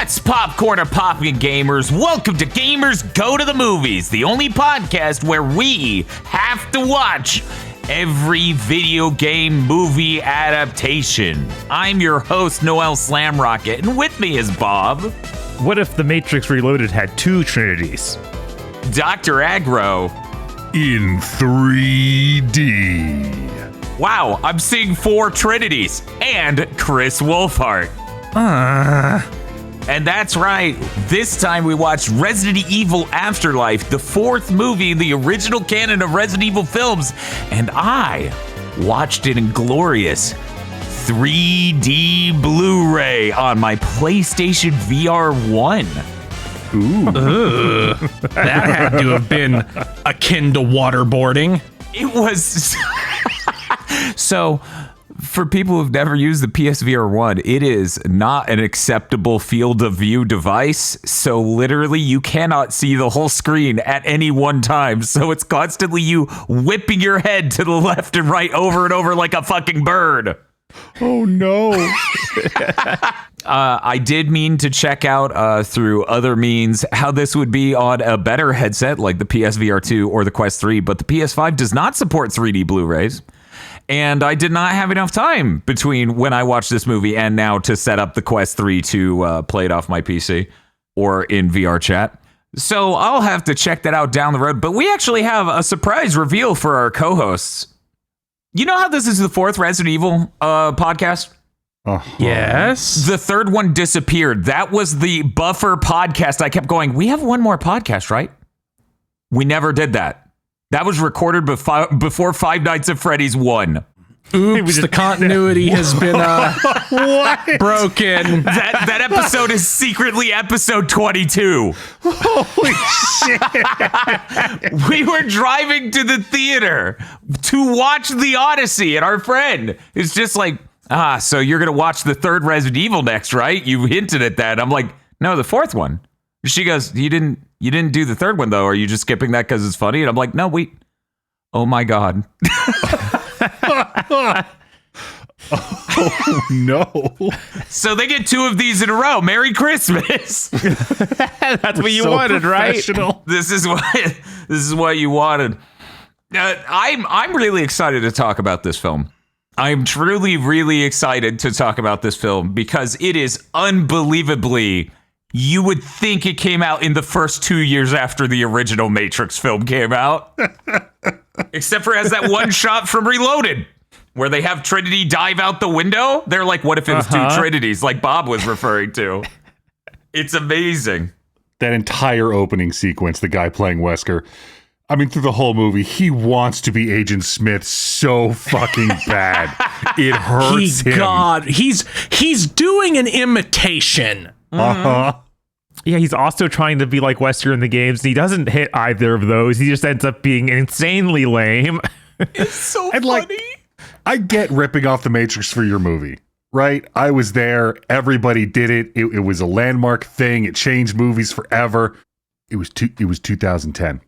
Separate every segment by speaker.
Speaker 1: What's popcorn or popping, gamers? Welcome to Gamers Go to the Movies, the only podcast where we have to watch every video game movie adaptation. I'm your host, Noel Slamrocket, and with me is Bob.
Speaker 2: What if The Matrix Reloaded had two Trinities?
Speaker 1: Dr. Aggro.
Speaker 3: In 3D.
Speaker 1: Wow, I'm seeing 4 Trinities. And Chris Wolfhart. And that's right, this time we watched Resident Evil Afterlife, the 4th movie in the original canon of Resident Evil films, and I watched it in glorious 3D Blu-ray on my PlayStation VR 1.
Speaker 4: Ooh. That had to have been akin to waterboarding.
Speaker 1: It was... So... For people who've never used the PSVR 1, it is not an acceptable field of view device. So literally you cannot see the whole screen at any one time. So it's constantly you whipping your head to the left and right over and over like a fucking bird.
Speaker 3: Oh no.
Speaker 1: I did mean to check out through other means how this would be on a better headset like the PSVR 2 or the Quest 3, but the PS5 does not support 3D Blu-rays. And I did not have enough time between when I watched this movie and now to set up the Quest 3 to play it off my PC or in VR chat. So I'll have to check that out down the road. But we actually have a surprise reveal for our co-hosts. You know how this is the 4th Resident Evil podcast?
Speaker 4: Yes.
Speaker 1: The 3rd one disappeared. That was the buffer podcast. I kept going, we have one more podcast, right? We never did that. That was recorded before Five Nights at Freddy's 1.
Speaker 4: Oops, the continuity has been broken.
Speaker 1: That episode is secretly episode 22.
Speaker 3: Holy shit.
Speaker 1: We were driving to the theater to watch The Odyssey, and our friend is just like, so you're going to watch the 3rd Resident Evil next, right? You hinted at that. I'm like, no, the 4th one. She goes, you didn't do the 3rd one, though. Are you just skipping that because it's funny? And I'm like, no, wait. Oh, my God.
Speaker 3: Oh, no.
Speaker 1: So they get 2 of these in a row. Merry Christmas.
Speaker 2: That's what you wanted, right?
Speaker 1: This is what you wanted. I'm really excited to talk about this film. I'm truly, really excited to talk about this film because it is unbelievably... You would think it came out in the first 2 years after the original Matrix film came out. Except for it has that one shot from Reloaded where they have Trinity dive out the window. They're like, what if it was 2 Trinities like Bob was referring to? It's amazing.
Speaker 3: That entire opening sequence, the guy playing Wesker, I mean, through the whole movie, he wants to be Agent Smith so fucking bad. It hurts him.
Speaker 4: God, he's doing an imitation.
Speaker 2: Yeah, he's also trying to be like Wesker in the games, and he doesn't hit either of those. He just ends up being insanely lame.
Speaker 1: It's so funny.
Speaker 3: Like, I get ripping off the Matrix for your movie, right? I was there. Everybody did it. It was a landmark thing. It changed movies forever. It was 2010.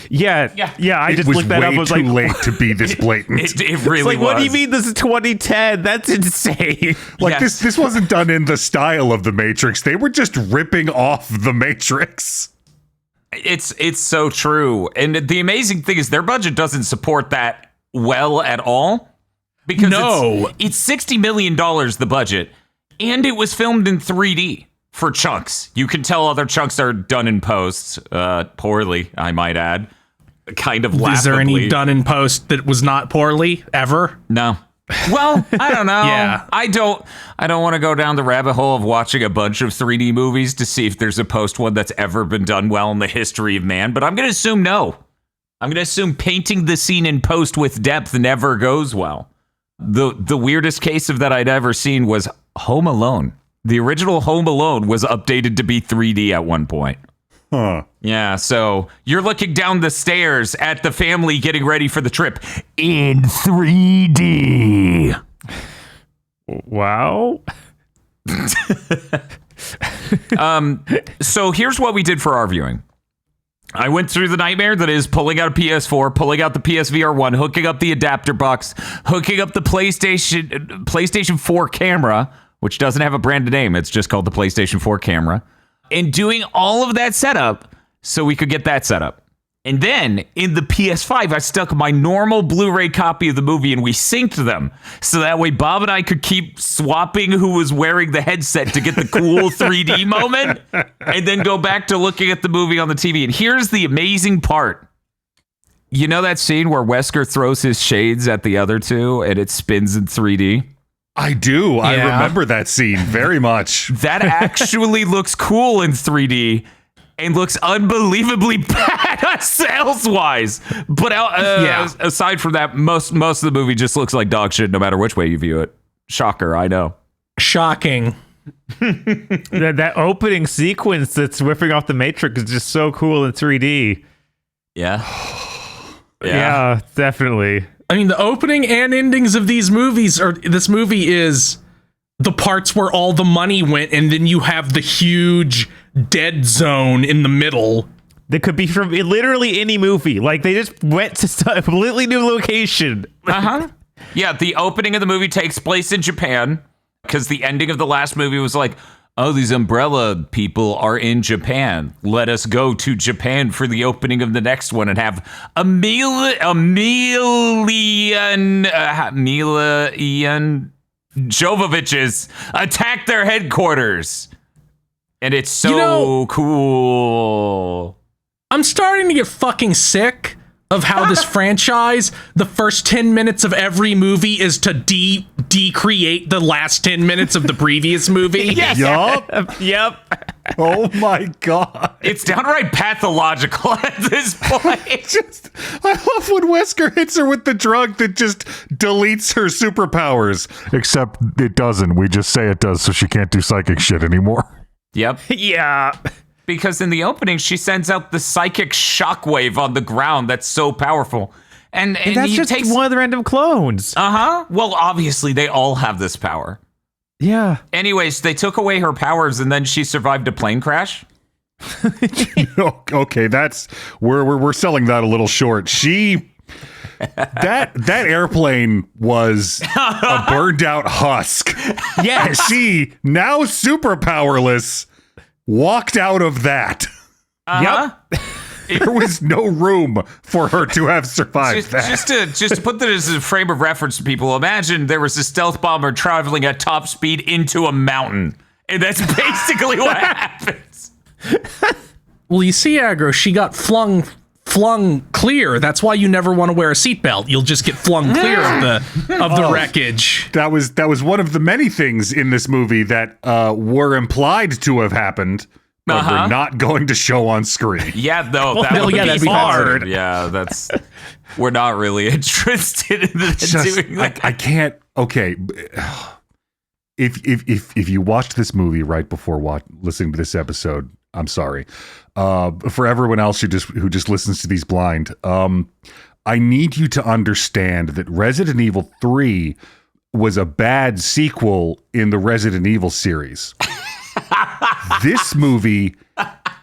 Speaker 2: Yeah. I just looked that up. It was
Speaker 3: way too late to be this blatant.
Speaker 1: It really
Speaker 2: it's like,
Speaker 1: was.
Speaker 2: what do you mean this is 2010? That's insane.
Speaker 3: Like,
Speaker 1: Yes.
Speaker 3: this wasn't done in the style of the Matrix. They were just ripping off the Matrix.
Speaker 1: It's so true. And the amazing thing is their budget doesn't support that well at all. Because it's $60 million, the budget, and it was filmed in 3D. For chunks. You can tell other chunks are done in post, poorly, I might add. Kind of laughably.
Speaker 4: Is there any done in post that was not poorly, ever?
Speaker 1: No. Well, I don't know.
Speaker 4: Yeah.
Speaker 1: I don't want to go down the rabbit hole of watching a bunch of 3D movies to see if there's a post one that's ever been done well in the history of man, but I'm going to assume no. I'm going to assume painting the scene in post with depth never goes well. The weirdest case of that I'd ever seen was Home Alone. The original Home Alone was updated to be 3D at one point.
Speaker 3: Huh.
Speaker 1: Yeah, so you're looking down the stairs at the family getting ready for the trip in 3D.
Speaker 2: Wow.
Speaker 1: So here's what we did for our viewing. I went through the nightmare that is pulling out a PS4, pulling out the PSVR 1, hooking up the adapter box, hooking up the PlayStation 4 camera, which doesn't have a branded name. It's just called the PlayStation 4 camera. And doing all of that setup so we could get that set up. And then in the PS5, I stuck my normal Blu-ray copy of the movie and we synced them. So that way Bob and I could keep swapping who was wearing the headset to get the cool 3D moment and then go back to looking at the movie on the TV. And here's the amazing part. You know that scene where Wesker throws his shades at the other two and it spins in 3D?
Speaker 3: I do.
Speaker 4: Yeah.
Speaker 3: I remember that scene very much.
Speaker 1: That actually looks cool in 3D. And looks unbelievably bad sales-wise. But aside from that, most of the movie just looks like dog shit no matter which way you view it. Shocker, I know.
Speaker 4: Shocking.
Speaker 2: That opening sequence that's whipping off the Matrix is just so cool in 3D.
Speaker 1: Yeah.
Speaker 2: Yeah, definitely.
Speaker 4: I mean, the opening and endings of these movies this movie is the parts where all the money went, and then you have the huge dead zone in the middle.
Speaker 2: That could be from literally any movie. Like, they just went to a completely new location.
Speaker 1: Uh-huh. Yeah, the opening of the movie takes place in Japan, because the ending of the last movie was like, oh, these umbrella people are in Japan. Let us go to Japan for the opening of the next one and have Milan Jovoviches attack their headquarters. And it's so cool.
Speaker 4: I'm starting to get fucking sick of how this franchise, the first 10 minutes of every movie is to decreate the last 10 minutes of the previous movie.
Speaker 1: Yes.
Speaker 2: Yep.
Speaker 3: Oh my god.
Speaker 1: It's downright pathological at this point.
Speaker 3: I love when Wesker hits her with the drug that just deletes her superpowers. Except it doesn't. We just say it does so she can't do psychic shit anymore.
Speaker 1: Yep.
Speaker 2: Yeah.
Speaker 1: Because in the opening, she sends out the psychic shockwave on the ground that's so powerful. And
Speaker 2: that's
Speaker 1: he
Speaker 2: just
Speaker 1: takes
Speaker 2: one of the random clones.
Speaker 1: Uh-huh. Well, obviously, they all have this power.
Speaker 2: Yeah.
Speaker 1: Anyways, they took away her powers, and then she survived a plane crash.
Speaker 3: Okay, that's we're selling that a little short. That airplane was a burned out husk.
Speaker 2: Yes.
Speaker 3: And she, now super powerless, walked out of that.
Speaker 1: Uh-huh.
Speaker 2: Yep.
Speaker 3: There was no room for her to have survived that.
Speaker 1: Just to put that as a frame of reference to people, imagine there was a stealth bomber traveling at top speed into a mountain. And that's basically what happens.
Speaker 4: Well, you see, Aggro, she got flung clear. That's why you never want to wear a seatbelt. You'll just get flung clear of the wreckage.
Speaker 3: That was one of the many things in this movie that were implied to have happened, but we're not going to show on screen.
Speaker 1: Yeah, no,
Speaker 4: Well,
Speaker 1: that would
Speaker 4: that'd
Speaker 1: be
Speaker 4: be
Speaker 1: hard.
Speaker 4: hard.
Speaker 1: Yeah, we're not really interested in doing that.
Speaker 3: I can't. Okay, if you watched this movie right before listening to this episode, I'm sorry. For everyone else who just listens to these blind, I need you to understand that Resident Evil 3 was a bad sequel in the Resident Evil series. This movie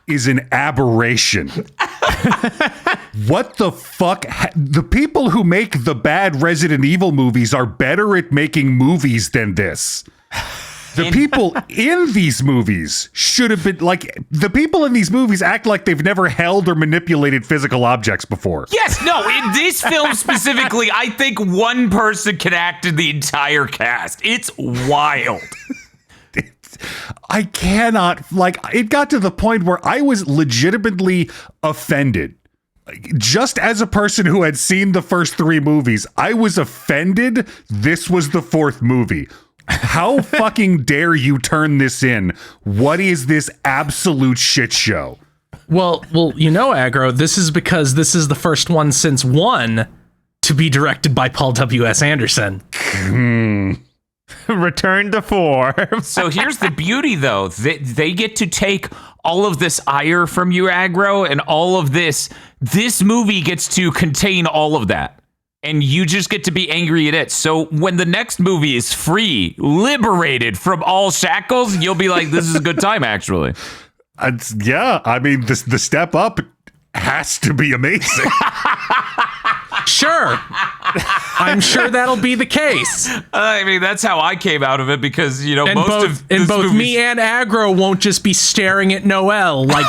Speaker 3: is an aberration. What the fuck? The people who make the bad Resident Evil movies are better at making movies than this. The people in these movies should have been like, the people in these movies act like they've never held or manipulated physical objects before.
Speaker 1: Yes, no, in this film specifically, I think one person can act in the entire cast. It's wild.
Speaker 3: I cannot, it got to the point where I was legitimately offended. Just as a person who had seen the first three movies, I was offended this was the fourth movie. How fucking dare you turn this in? What is this absolute shit show?
Speaker 4: Well, Aggro, this is because this is the first one since 1 to be directed by Paul W.S. Anderson.
Speaker 2: Return to 4.
Speaker 1: So here's the beauty, though. They get to take all of this ire from you, Aggro, and all of this. This movie gets to contain all of that. And you just get to be angry at it. So when the next movie is free, liberated from all shackles, you'll be like, this is a good time, actually.
Speaker 3: Yeah, I mean, the step up has to be amazing.
Speaker 4: Sure. I'm sure that'll be the case.
Speaker 1: I mean, that's how I came out of it because, you know,
Speaker 4: And
Speaker 1: most
Speaker 4: both,
Speaker 1: of
Speaker 4: and
Speaker 1: this
Speaker 4: both
Speaker 1: movie's-
Speaker 4: me and Aggro won't just be staring at Noelle like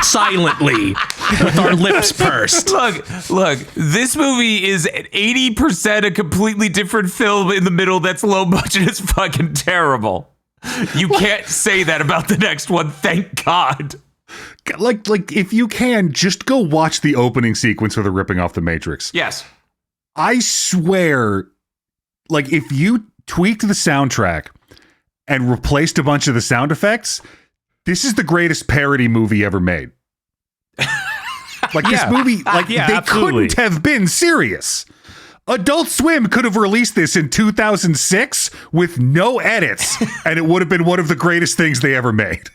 Speaker 4: silently with our lips pursed.
Speaker 1: Look, this movie is 80% a completely different film in the middle that's low budget as fucking terrible. You can't say that about the next one, thank God.
Speaker 3: Like if you can, just go watch the opening sequence where they're ripping off the Matrix.
Speaker 1: Yes.
Speaker 3: I swear, like if you tweaked the soundtrack and replaced a bunch of the sound effects, this is the greatest parody movie ever made. Like this movie, like they
Speaker 2: absolutely.
Speaker 3: couldn't have been serious. Adult Swim could have released this in 2006 with no edits, and it would have been one of the greatest things they ever made.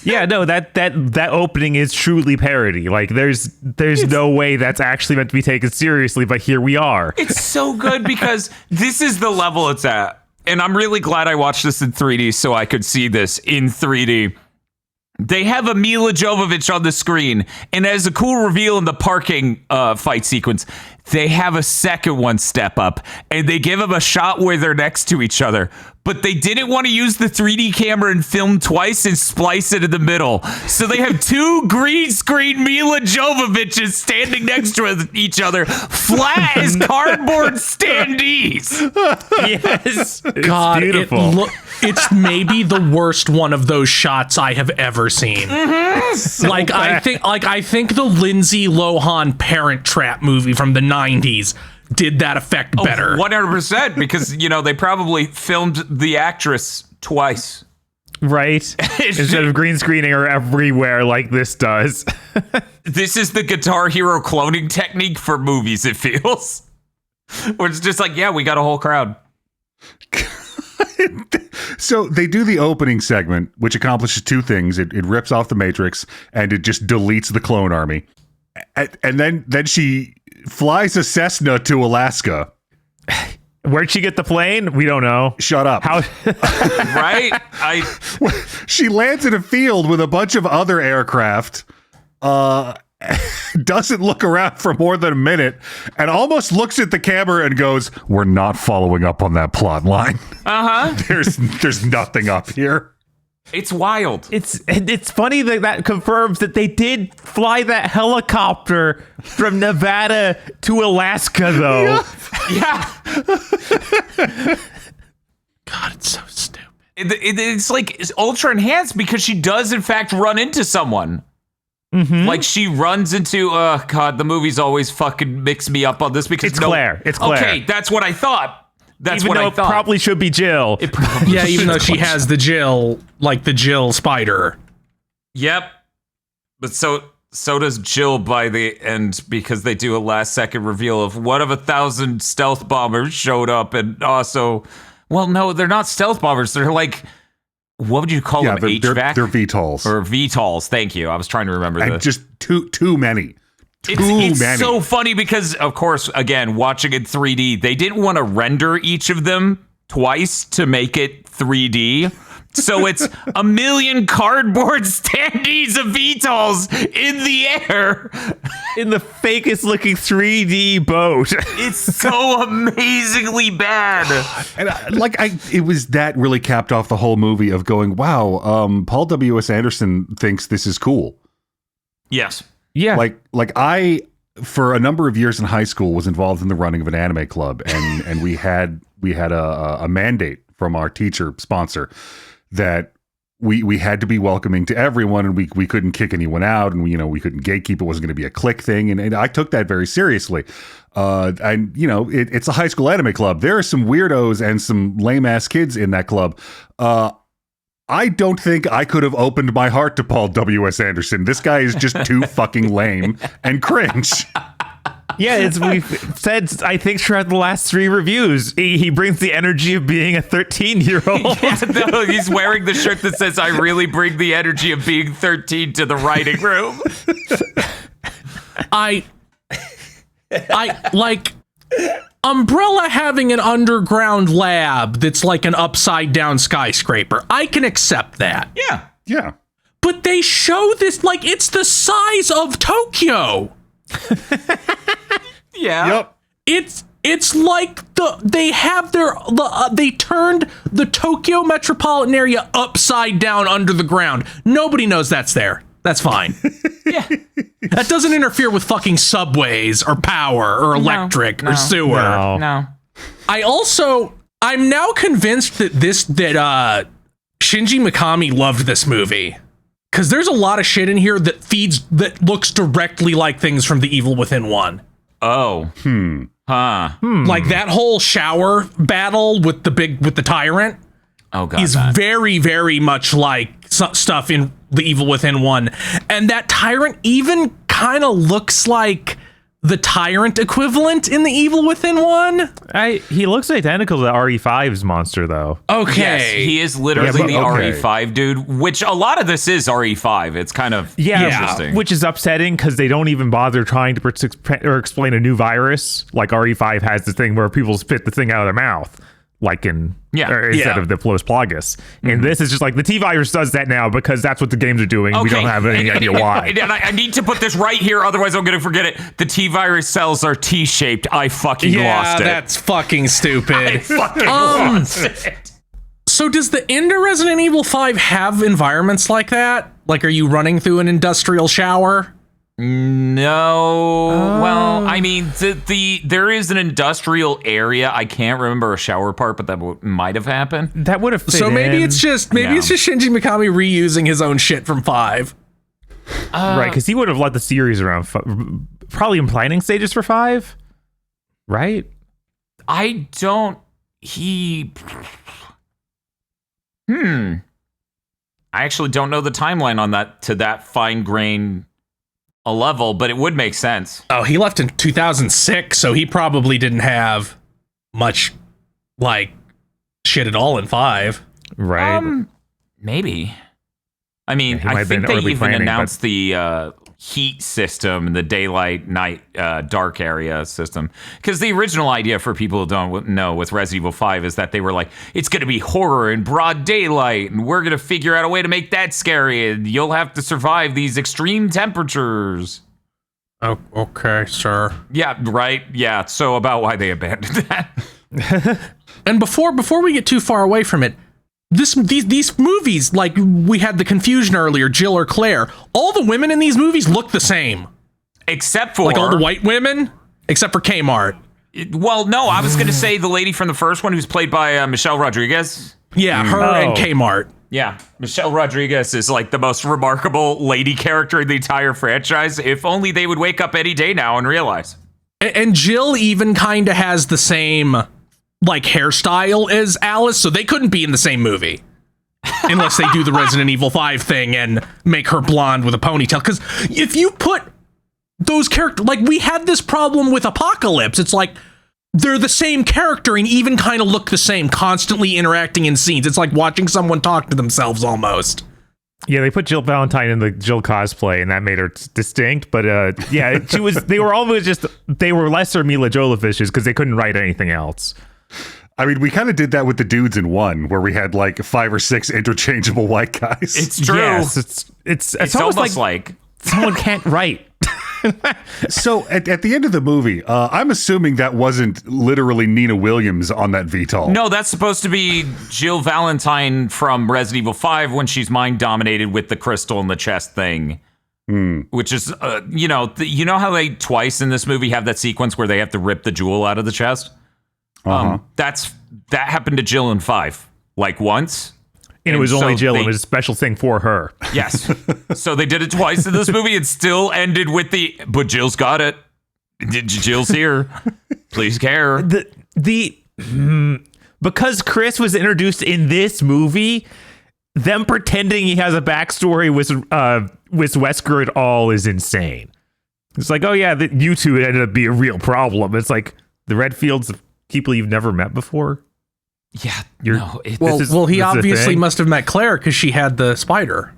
Speaker 2: Yeah, no, that opening is truly parody. Like there's no way that's actually meant to be taken seriously, but here we are.
Speaker 1: It's so good because this is the level it's at. And I'm really glad I watched this in 3D so I could see this in 3D. They have a Mila Jovovich on the screen, and as a cool reveal in the parking fight sequence, they have a second one step up, and they give them a shot where they're next to each other. But they didn't want to use the 3D camera and film twice and splice it in the middle. So they have two green screen Mila Jovoviches standing next to each other, flat as cardboard standees.
Speaker 2: Yes, it's
Speaker 4: God,
Speaker 2: beautiful.
Speaker 4: it's maybe the worst one of those shots I have ever seen.
Speaker 2: So
Speaker 4: I
Speaker 2: bad.
Speaker 4: think the Lindsay Lohan Parent Trap movie from the 90s did that effect better.
Speaker 1: 100%, because, you know, they probably filmed the actress twice.
Speaker 2: Right? Instead of green screening her everywhere like this does.
Speaker 1: This is the Guitar Hero cloning technique for movies, it feels. Where it's just like, yeah, we got a whole crowd.
Speaker 3: So they do the opening segment, which accomplishes two things. It rips off the Matrix, and it just deletes the clone army. And then she flies a Cessna to Alaska.
Speaker 2: Where'd she get the plane? We don't know.
Speaker 3: Shut up.
Speaker 2: How?
Speaker 1: Right?
Speaker 3: She lands in a field with a bunch of other aircraft, doesn't look around for more than a minute, and almost looks at the camera and goes, "We're not following up on that plot line." There's nothing up here.
Speaker 1: It's wild.
Speaker 2: It's funny that confirms that they did fly that helicopter from Nevada to Alaska, though.
Speaker 1: Yeah.
Speaker 4: God, it's so stupid.
Speaker 1: It's like it's ultra enhanced because she does, in fact, run into someone. Mm-hmm. Like she runs into, God, the movies always fucking mix me up on this because
Speaker 2: It's Claire. It's Claire.
Speaker 1: Okay, that's what I thought. That's
Speaker 2: Even
Speaker 1: what
Speaker 2: though
Speaker 1: I thought.
Speaker 2: it probably should be Jill.
Speaker 4: Yeah, even though she has the Jill, like the Jill spider.
Speaker 1: Yep. But so does Jill by the end, because they do a last second reveal of what if 1,000 stealth bombers showed up, and also, well, no, they're not stealth bombers. They're like, what would you call them?
Speaker 3: they're
Speaker 1: HVAC?
Speaker 3: they're VTOLs.
Speaker 1: Or VTOLs. Thank you. I was trying to remember
Speaker 3: And
Speaker 1: the
Speaker 3: just too many.
Speaker 1: It's
Speaker 3: many.
Speaker 1: so funny because, of course, again, watching it 3D, they didn't want to render each of them twice to make it 3D. So it's a million cardboard standees of VTOLs in the air.
Speaker 2: In the fakest looking 3D boat.
Speaker 1: It's so amazingly bad.
Speaker 3: And it was that really capped off the whole movie of going, wow, Paul W.S. Anderson thinks this is cool.
Speaker 1: Yes.
Speaker 2: Yeah.
Speaker 3: Like I, for a number of years in high school, was involved in the running of an anime club, and we had a mandate from our teacher sponsor that we had to be welcoming to everyone, and we couldn't kick anyone out, and we couldn't gatekeep. It wasn't going to be a clique thing, and I took that very seriously. And it's a high school anime club. There are some weirdos and some lame ass kids in that club. I don't think I could have opened my heart to Paul W.S. Anderson. This guy is just too fucking lame and cringe.
Speaker 2: Yeah, we've said, I think, throughout the last 3 reviews, he brings the energy of being a 13-year-old.
Speaker 1: Yeah, no, he's wearing the shirt that says, "I really bring the energy of being 13 to the writing room."
Speaker 4: I like Umbrella having an underground lab that's like an upside down skyscraper. I can accept that.
Speaker 1: Yeah.
Speaker 3: Yeah.
Speaker 4: But they show this like it's the size of Tokyo.
Speaker 1: Yeah.
Speaker 3: Yep.
Speaker 4: It's like they turned the Tokyo metropolitan area upside down under the ground. Nobody knows that's there. That's fine.
Speaker 1: Yeah.
Speaker 4: That doesn't interfere with fucking subways or power or electric or sewer.
Speaker 1: No.
Speaker 4: I'm now convinced that Shinji Mikami loved this movie. Because there's a lot of shit in here that looks directly like things from The Evil Within 1.
Speaker 1: Oh.
Speaker 4: Like that whole shower battle with the tyrant.
Speaker 1: Oh god.
Speaker 4: Is very, very much like stuff in The Evil Within 1. And that tyrant even kind of looks like the tyrant equivalent in The Evil Within 1.
Speaker 2: He looks identical to RE5's monster, though.
Speaker 4: Okay.
Speaker 1: Yes, he is literally the RE5 dude, which a lot of this is RE5. It's kind of interesting.
Speaker 2: Which is upsetting because they don't even bother trying to explain a new virus. Like RE5 has this thing where people spit the thing out of their mouth. Like instead of the Diplodocus plagus. And this is just like the T virus does that now because that's what the games are doing. Okay. We don't have any idea why.
Speaker 1: And I need to put this right here, otherwise I'm going to forget it. The T virus cells are T-shaped. I fucking lost it.
Speaker 4: Yeah, that's fucking stupid.
Speaker 1: I fucking lost it.
Speaker 4: So does the end of Resident Evil 5 have environments like that? Like, are you running through an industrial shower?
Speaker 1: No. Well, I mean, there is an industrial area. I can't remember a shower part, but that might have happened.
Speaker 2: That would have fit
Speaker 4: So maybe
Speaker 2: in.
Speaker 4: it's just Shinji Mikami reusing his own shit from 5.
Speaker 2: Right, because he would have let the series around probably in planning stages for 5. Right?
Speaker 1: I actually don't know the timeline on that to that fine grain a level, but it would make sense.
Speaker 4: Oh, he left in 2006, so he probably didn't have much like shit at all in 5.
Speaker 2: Right.
Speaker 1: Maybe. I mean,
Speaker 2: Yeah,
Speaker 1: I think they even
Speaker 2: planning,
Speaker 1: announced the heat system, the daylight, night, dark area system. Because the original idea, for people who don't know, with Resident Evil 5 is that they were like, it's going to be horror in broad daylight, and we're going to figure out a way to make that scary, and you'll have to survive these extreme temperatures.
Speaker 4: Oh, okay, sir.
Speaker 1: Yeah, right. Yeah, so about why they abandoned that.
Speaker 4: And before we get too far away from it, these movies, like we had the confusion earlier, Jill or Claire, all the women in these movies look the same.
Speaker 1: Except for...
Speaker 4: Like all the white women, except for Kmart.
Speaker 1: Well, no, I was going to say the lady from the first one who's played by Michelle Rodriguez.
Speaker 4: Yeah, her and Kmart.
Speaker 1: Yeah, Michelle Rodriguez is like the most remarkable lady character in the entire franchise. If only they would wake up any day now and realize.
Speaker 4: And Jill even kind of has the same like hairstyle as Alice, so they couldn't be in the same movie unless they do the Resident Evil 5 thing and make her blonde with a ponytail. Because if you put those characters, like we had this problem with Apocalypse, it's like they're the same character and even kind of look the same, constantly interacting in scenes. It's like watching someone talk to themselves almost.
Speaker 2: Yeah, they put Jill Valentine in the Jill cosplay, and that made her distinct. But yeah, she was. They were almost just. They were lesser Mila Jovoviches because they couldn't write anything else.
Speaker 3: I mean, we kind of did that with the dudes in 1, where we had like 5 or 6 interchangeable white guys.
Speaker 1: It's true.
Speaker 2: Yes, it's
Speaker 1: almost like
Speaker 2: someone can't write.
Speaker 3: So at the end of the movie, I'm assuming that wasn't literally Nina Williams on that VTOL.
Speaker 1: No, that's supposed to be Jill Valentine from Resident Evil 5 when she's mind dominated with the crystal in the chest thing. Which is, you know how they twice in this movie have that sequence where they have to rip the jewel out of the chest? That happened to Jill in 5, like once.
Speaker 2: And it was only Jill. It was a special thing for her.
Speaker 1: Yes. So they did it twice in this movie. It still ended with but Jill's got it. Jill's here. Please care.
Speaker 2: Because Chris was introduced in this movie, them pretending he has a backstory with Wesker at all is insane. It's like, oh yeah, you two ended up being a real problem. It's like the Redfields of people you've never met before.
Speaker 1: Yeah,
Speaker 4: he obviously must have met Claire because she had the spider,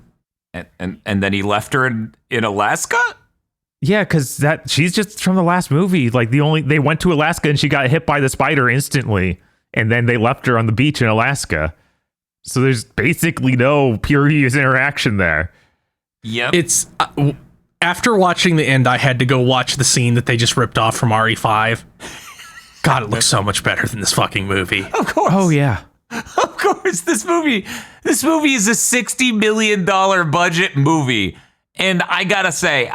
Speaker 1: and then he left her in Alaska.
Speaker 2: Yeah, because she's just from the last movie. Like they went to Alaska and she got hit by the spider instantly, and then they left her on the beach in Alaska. So there's basically no previous interaction there.
Speaker 1: Yep.
Speaker 4: It's after watching the end, I had to go watch the scene that they just ripped off from RE5. God, it looks so much better than this fucking movie.
Speaker 1: Of course.
Speaker 2: Oh yeah.
Speaker 1: Of course, this movie is a $60 million budget movie. And I gotta say,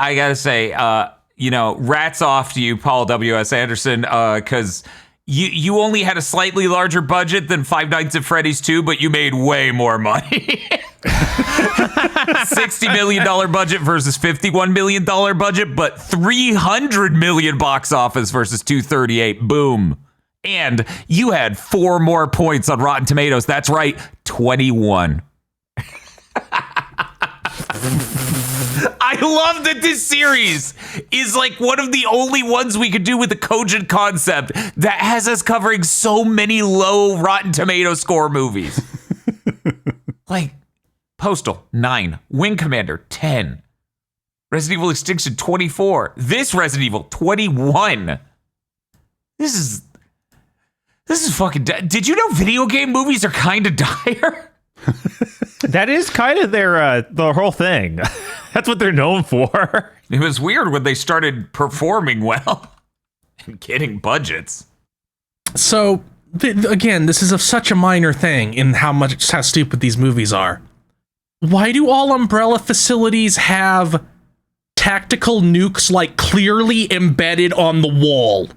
Speaker 1: rats off to you, Paul W.S. Anderson, because you only had a slightly larger budget than Five Nights at Freddy's 2, but you made way more money. $60 million budget versus $51 million budget, but $300 million box office versus $238. Boom. And you had 4 more points on Rotten Tomatoes. That's right, 21. I love that this series is like one of the only ones we could do with a cogent concept that has us covering so many low Rotten Tomato score movies. Like Postal, 9. Wing Commander, 10. Resident Evil Extinction, 24. This Resident Evil, 21. This is fucking... Did you know video game movies are kind of dire?
Speaker 2: That is kind of their whole thing. That's what they're known for.
Speaker 1: It was weird when they started performing well and getting budgets.
Speaker 4: So, again, this is such a minor thing in how stupid these movies are. Why do all Umbrella facilities have tactical nukes like clearly embedded on the wall?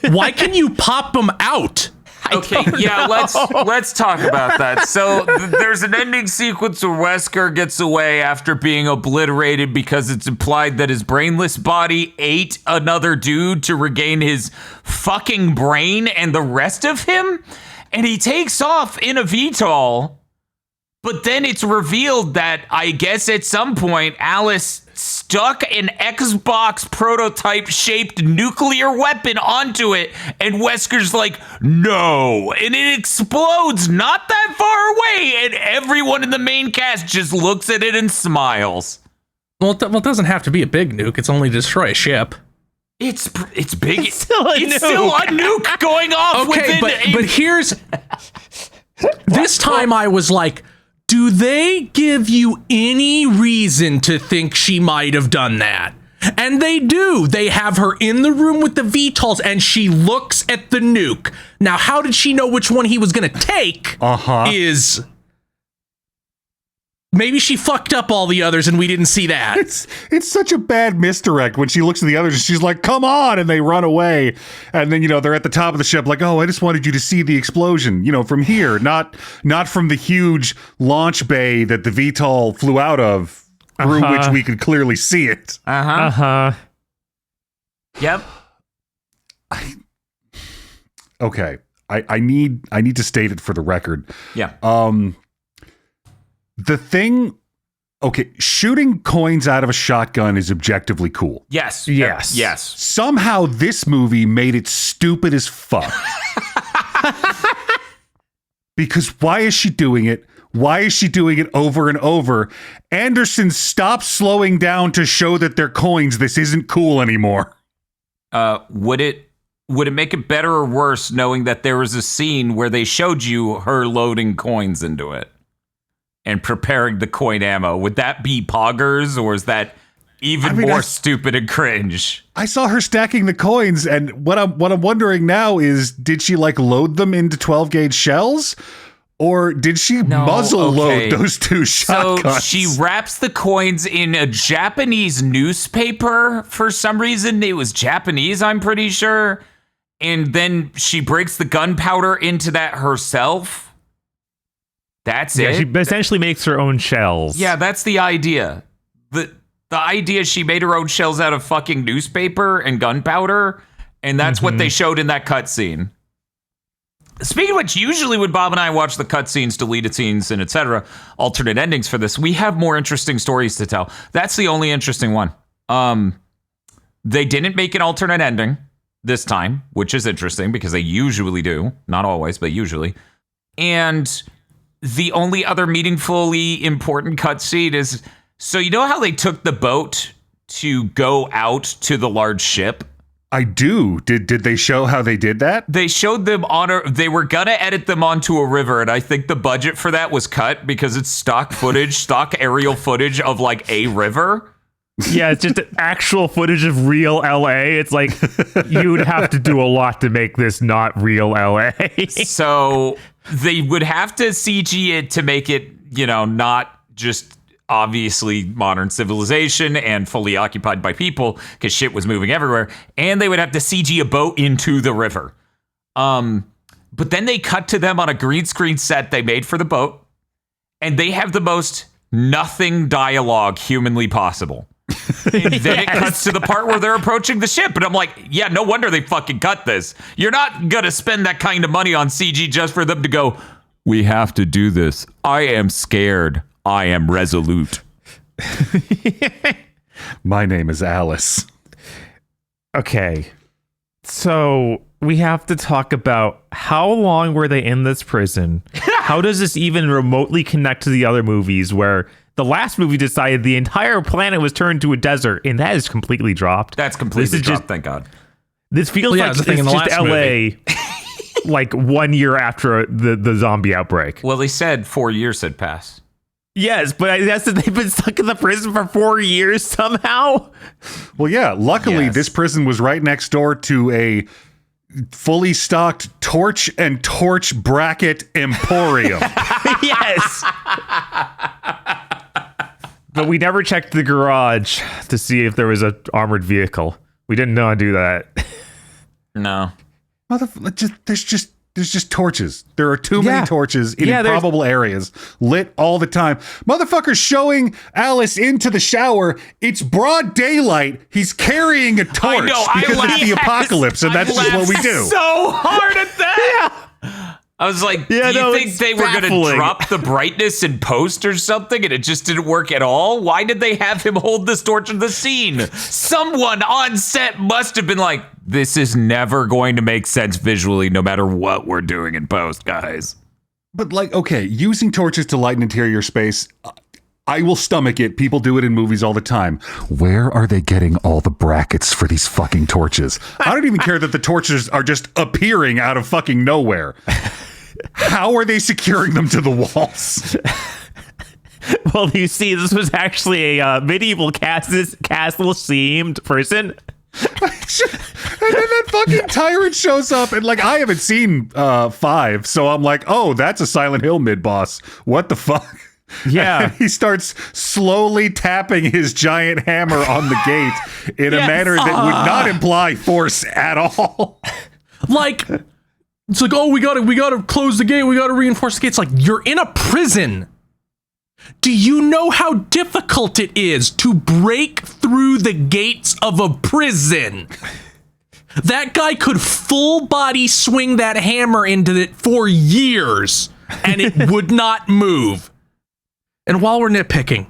Speaker 4: Why can you pop them out?
Speaker 1: Okay, yeah, let's talk about that. So there's an ending sequence where Wesker gets away after being obliterated because it's implied that his brainless body ate another dude to regain his fucking brain and the rest of him, and he takes off in a VTOL. But then it's revealed that I guess at some point Alice stuck an Xbox prototype shaped nuclear weapon onto it, and Wesker's like, no, and it explodes not that far away, and everyone in the main cast just looks at it and smiles.
Speaker 4: Well, it doesn't have to be a big nuke. It's only to destroy a ship.
Speaker 1: It's big.
Speaker 2: It's still a
Speaker 1: nuke going off.
Speaker 4: Okay, but here's this time I was like, do they give you any reason to think she might have done that? And they do. They have her in the room with the VTOLs and she looks at the nuke. Now, how did she know which one he was going to take? Is maybe she fucked up all the others and we didn't see that.
Speaker 3: It's such a bad misdirect when she looks at the others and she's like, come on, and they run away. And then, they're at the top of the ship like, oh, I just wanted you to see the explosion, from here, not from the huge launch bay that the VTOL flew out of, through which we could clearly see it.
Speaker 1: Yep.
Speaker 3: Okay. I need to state it for the record.
Speaker 1: Yeah.
Speaker 3: The thing, okay, shooting coins out of a shotgun is objectively cool.
Speaker 1: Yes.
Speaker 3: Somehow this movie made it stupid as fuck. Because why is she doing it? Why is she doing it over and over? Anderson, stop slowing down to show that they're coins. This isn't cool anymore.
Speaker 1: Would it make it better or worse knowing that there was a scene where they showed you her loading coins into it and preparing the coin ammo? Would that be poggers, or is that even more stupid and cringe?
Speaker 3: I saw her stacking the coins, and what I'm wondering now is, did she load them into 12 gauge shells, or did she muzzle load those two shotguns?
Speaker 1: So she wraps the coins in a Japanese newspaper for some reason. It was Japanese, I'm pretty sure, and then she breaks the gunpowder into that herself. That's it.
Speaker 2: She essentially makes her own shells.
Speaker 1: Yeah, that's the idea. The idea is she made her own shells out of fucking newspaper and gunpowder, and that's what they showed in that cutscene. Speaking of which, usually when Bob and I watch the cutscenes, deleted scenes, and etc., alternate endings for this, we have more interesting stories to tell. That's the only interesting one. They didn't make an alternate ending this time, which is interesting because they usually do. Not always, but usually. And the only other meaningfully important cutscene is, so you know how they took the boat to go out to the large ship?
Speaker 3: I do. Did they show how they did that?
Speaker 1: They showed them they were gonna edit them onto a river, and I think the budget for that was cut because it's stock aerial footage of a river.
Speaker 2: Yeah, it's just actual footage of real LA. It's like you would have to do a lot to make this not real LA.
Speaker 1: So they would have to CG it to make it, not just obviously modern civilization and fully occupied by people because shit was moving everywhere. And they would have to CG a boat into the river. But then they cut to them on a green screen set they made for the boat. And they have the most nothing dialogue humanly possible. And then it cuts to the part where they're approaching the ship. And I'm like, yeah, no wonder they fucking cut this. You're not going to spend that kind of money on CG just for them to go, we have to do this. I am scared. I am resolute.
Speaker 3: My name is Alice.
Speaker 2: Okay. So we have to talk about how long were they in this prison? How does this even remotely connect to the other movies where the last movie decided the entire planet was turned to a desert, and that is completely dropped.
Speaker 1: That's completely dropped, thank God.
Speaker 2: This feels like it's just LA like 1 year after the zombie outbreak.
Speaker 1: Well, they said 4 years had passed.
Speaker 2: Yes, but I guess that they've been stuck in the prison for 4 years somehow.
Speaker 3: Well, yeah, luckily
Speaker 1: Yes.
Speaker 3: this prison was right next door to a fully stocked torch and torch bracket emporium.
Speaker 2: Yes. But we never checked the garage to see if there was an armored vehicle. We didn't know how to do that.
Speaker 1: No.
Speaker 3: There's just torches. There are too many torches in
Speaker 2: Yeah,
Speaker 3: improbable areas, lit all the time. Motherfucker's showing Alice into the shower. It's broad daylight. He's carrying a torch because it's the apocalypse, and that's just what we do.
Speaker 1: So hard at that. I was like, do you think they were going to drop the brightness in post or something and it just didn't work at all? Why did they have him hold this torch in the scene? Someone on set must have been like, this is never going to make sense visually no matter what we're doing in post, guys.
Speaker 3: But okay, using torches to light an interior space, I will stomach it. People do it in movies all the time. Where are they getting all the brackets for these fucking torches? I don't even care that the torches are just appearing out of fucking nowhere. How are they securing them to the walls?
Speaker 2: Well, you see, this was actually a medieval castle-themed prison.
Speaker 3: And then that fucking tyrant shows up, and I haven't seen 5, so I'm like, oh, that's a Silent Hill mid-boss. What the fuck?
Speaker 2: Yeah.
Speaker 3: And he starts slowly tapping his giant hammer on the gate in a manner that would not imply force at all.
Speaker 4: It's like, oh, we gotta close the gate. We gotta reinforce the gate. It's like, you're in a prison. Do you know how difficult it is to break through the gates of a prison? That guy could full body swing that hammer into it for years, and it would not move. And while we're nitpicking,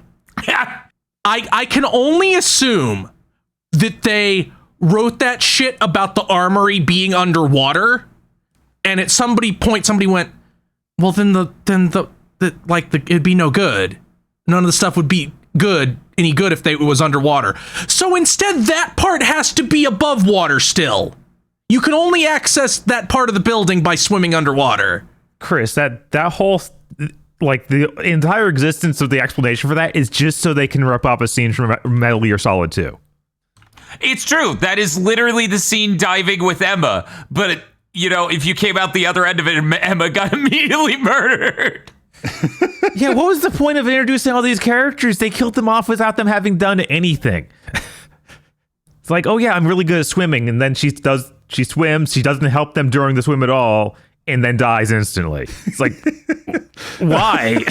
Speaker 4: I can only assume that they wrote that shit about the armory being underwater, and at somebody went, well, it'd be no good. None of the stuff would be any good if it was underwater. So instead, that part has to be above water still. You can only access that part of the building by swimming underwater.
Speaker 2: Chris, that whole the entire existence of the explanation for that is just so they can rip up a scene from Metal Gear Solid 2.
Speaker 1: It's true. That is literally the scene diving with Emma. But, if you came out the other end of it, Emma got immediately murdered.
Speaker 2: Yeah, what was the point of introducing all these characters? They killed them off without them having done anything. It's like, oh yeah, I'm really good at swimming, and then she swims, she doesn't help them during the swim at all, and then dies instantly. It's like, why?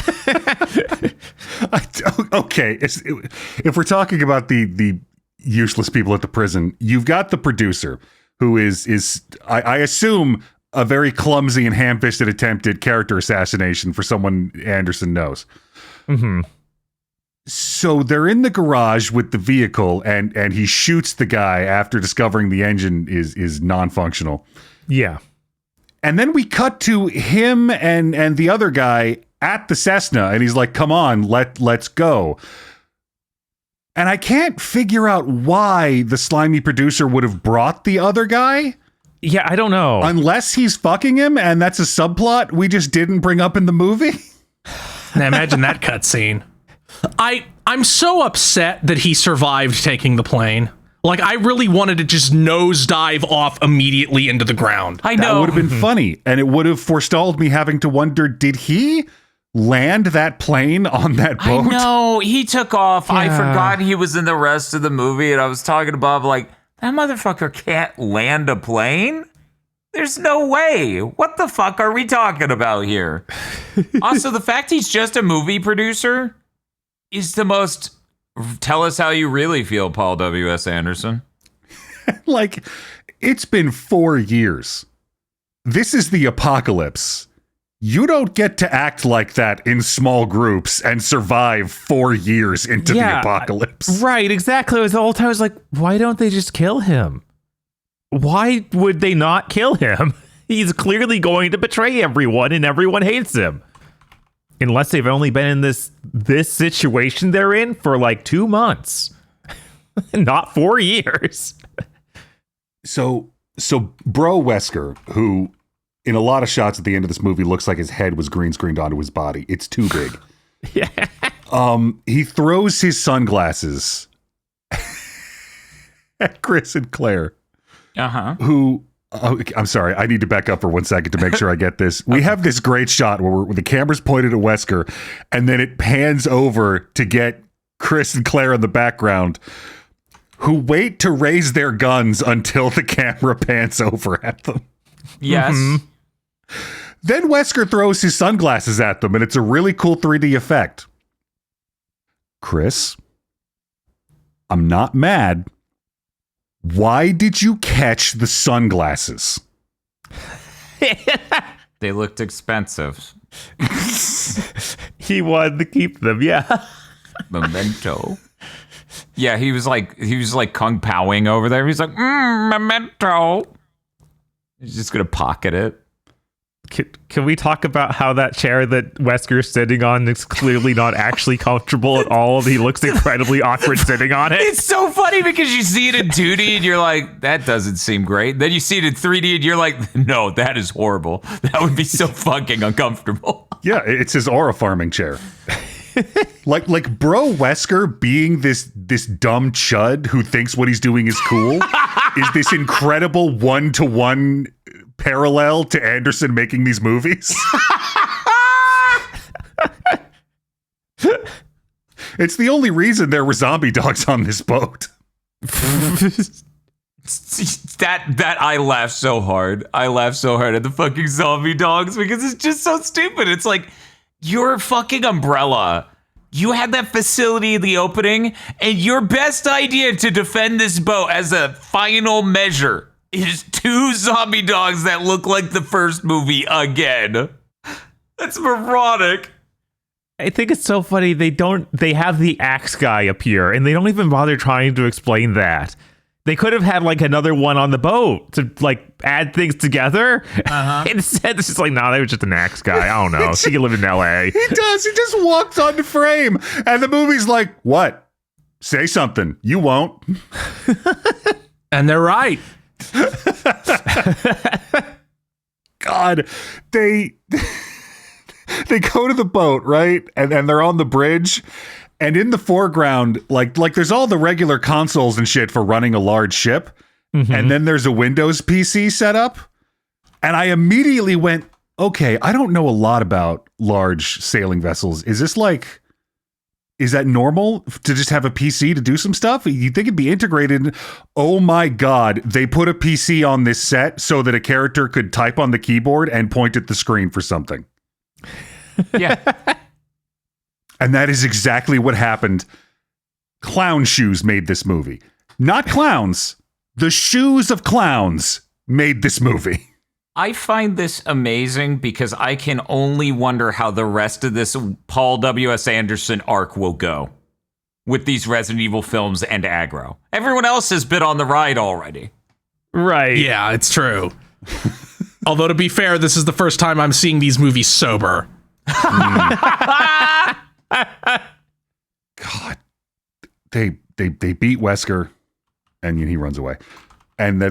Speaker 3: Okay, if we're talking about the useless people at the prison, you've got the producer who is I assume a very clumsy and ham-fisted attempt at character assassination for someone Anderson knows.
Speaker 2: Mm-hmm.
Speaker 3: So they're in the garage with the vehicle, and he shoots the guy after discovering the engine is non-functional.
Speaker 2: Yeah.
Speaker 3: And then we cut to him and the other guy at the Cessna, and he's like, come on, let's go. And I can't figure out why the slimy producer would have brought the other guy.
Speaker 2: Yeah, I don't know.
Speaker 3: Unless he's fucking him, and that's a subplot we just didn't bring up in the movie.
Speaker 4: Now imagine that cutscene. I'm so upset that he survived taking the plane. Like, I really wanted to just nosedive off immediately into the ground.
Speaker 1: I
Speaker 3: That
Speaker 1: know.
Speaker 3: would have been funny, and it would have forestalled me having to wonder, did he land that plane on that
Speaker 1: I
Speaker 3: boat?
Speaker 1: know. He took off. I
Speaker 2: Yeah.
Speaker 1: forgot he was in the rest of the movie, and I was talking to Bob like, that motherfucker can't land a plane? There's no way. What the fuck are we talking about here? Also, the fact he's just a movie producer is the most... Tell us how you really feel, Paul W.S. Anderson.
Speaker 3: Like, it's been 4 years. This is the apocalypse. You don't get to act like that in small groups and survive 4 years into the apocalypse.
Speaker 2: Right, exactly. The whole time I was like, why don't they just kill him? Why would they not kill him? He's clearly going to betray everyone, and everyone hates him. Unless they've only been in this situation they're in for like 2 months, not 4 years.
Speaker 3: So Bro Wesker, who in a lot of shots at the end of this movie looks like his head was green screened onto his body. It's too big.
Speaker 2: Yeah.
Speaker 3: He throws his sunglasses at Chris and Claire, who... Oh, I'm sorry. I need to back up for 1 second to make sure I get this. We have this great shot where the camera's pointed at Wesker, and then it pans over to get Chris and Claire in the background, who wait to raise their guns until the camera pans over at them.
Speaker 1: Yes.
Speaker 3: Then Wesker throws his sunglasses at them, and it's a really cool 3D effect. Chris, I'm not mad. Why did you catch the sunglasses?
Speaker 1: They looked expensive.
Speaker 2: He wanted to keep them, yeah.
Speaker 1: Memento. Yeah, he was like kung paoing over there. He's like, memento. He's just gonna pocket it.
Speaker 2: Can we talk about how that chair that Wesker's sitting on is clearly not actually comfortable at all? He looks incredibly awkward sitting on it.
Speaker 1: It's so funny because you see it in 2D and you're like, that doesn't seem great. Then you see it in 3D and you're like, no, that is horrible. That would be so fucking uncomfortable.
Speaker 3: Yeah, it's his aura farming chair. like Bro Wesker being this dumb chud who thinks what he's doing is cool is this incredible 1-to-1 parallel to Anderson making these movies. It's the only reason there were zombie dogs on this boat.
Speaker 1: That I laughed so hard. I laughed so hard at the fucking zombie dogs because it's just so stupid. It's like, your fucking umbrella. You had that facility in the opening, and your best idea to defend this boat as a final measure is 2 zombie dogs that look like the first movie again. That's moronic.
Speaker 2: I think it's so funny they have the axe guy appear and they don't even bother trying to explain that. They could have had like another one on the boat to like add things together. Instead, it's just like, nah, they were just an axe guy. I don't know. He live in LA.
Speaker 3: He does. He just walks onto frame, and the movie's like, what? Say something. You won't.
Speaker 4: And they're right.
Speaker 3: God, they go to the boat, right? And they're on the bridge. And in the foreground, like there's all the regular consoles and shit for running a large ship. Mm-hmm. And then there's a Windows PC set up. And I immediately went, okay, I don't know a lot about large sailing vessels. Is that normal to just have a PC to do some stuff? You think it'd be integrated? Oh my God, they put a PC on this set so that a character could type on the keyboard and point at the screen for something.
Speaker 1: Yeah.
Speaker 3: And that is exactly what happened. Clown shoes made this movie. Not clowns. The shoes of clowns made this movie.
Speaker 1: I find this amazing because I can only wonder how the rest of this Paul W.S. Anderson arc will go with these Resident Evil films and aggro. Everyone else has been on the ride already.
Speaker 2: Right.
Speaker 4: Yeah, it's true. Although, to be fair, this is the first time I'm seeing these movies sober.
Speaker 3: God, they beat Wesker, and he runs away. And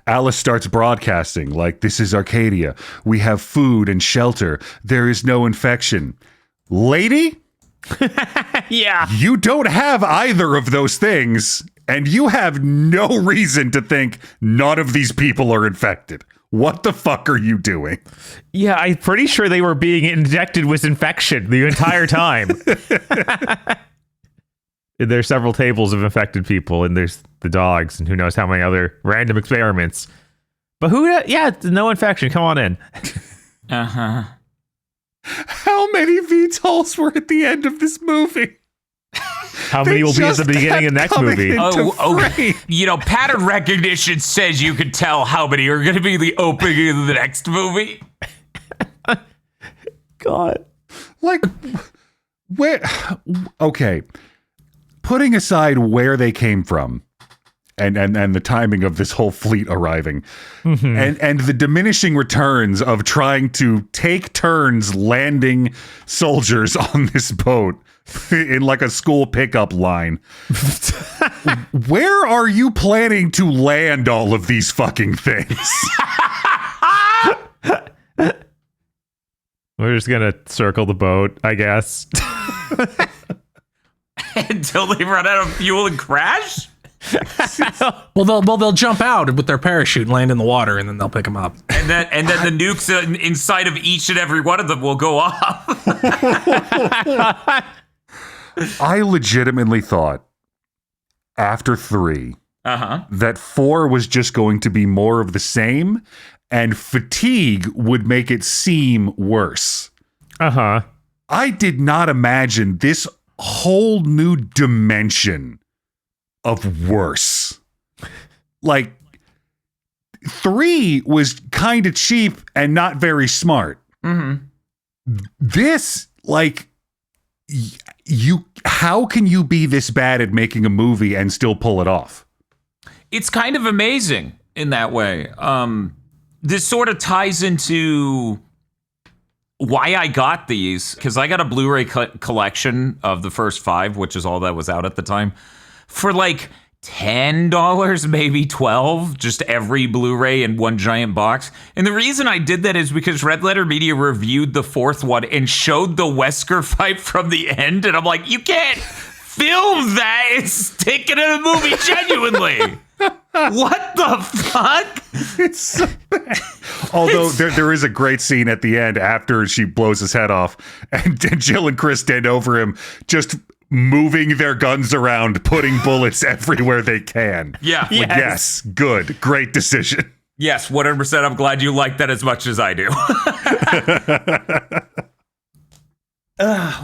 Speaker 3: Alice starts broadcasting like, this is Arcadia. We have food and shelter. There is no infection. Lady,
Speaker 2: Yeah.
Speaker 3: You don't have either of those things, and you have no reason to think none of these people are infected. What the fuck are you doing?
Speaker 2: Yeah, I'm pretty sure they were being injected with infection the entire time. There's several tables of infected people, and there's the dogs, and who knows how many other random experiments. But no infection. Come on in.
Speaker 1: Uh-huh.
Speaker 3: How many VTOLs were at the end of this movie?
Speaker 2: How many will be at the beginning of the next movie?
Speaker 1: Pattern recognition says you can tell how many are going to be the opening of the next movie.
Speaker 2: God.
Speaker 3: Like, where? Okay. Putting aside where they came from and the timing of this whole fleet arriving and the diminishing returns of trying to take turns landing soldiers on this boat in like a school pickup line. Where are you planning to land all of these fucking things?
Speaker 2: We're just going to circle the boat, I guess.
Speaker 1: Until they run out of fuel and crash?
Speaker 4: Well, they'll jump out with their parachute and land in the water, and then they'll pick them up.
Speaker 1: And then the nukes inside of each and every one of them will go off.
Speaker 3: I legitimately thought after 3 that 4 was just going to be more of the same, and fatigue would make it seem worse. I did not imagine this whole new dimension of worse. Like, 3 was kind of cheap and not very smart. This, like, how can you be this bad at making a movie and still pull it off?
Speaker 1: It's kind of amazing in that way. This sort of ties into why I got these, because I got a Blu-ray collection of the first 5, which is all that was out at the time, for like $10, maybe $12, just every Blu-ray in one giant box. And the reason I did that is because Red Letter Media reviewed the 4th one and showed the Wesker fight from the end, and I'm like, you can't film that and stick it in a movie genuinely. What the fuck?
Speaker 3: It's so bad. Although there is a great scene at the end after she blows his head off, and Jill and Chris stand over him, just moving their guns around, putting bullets everywhere they can.
Speaker 1: Yeah.
Speaker 3: Like, yes. Good. Great decision.
Speaker 1: Yes, 100%. I'm glad you like that as much as I do.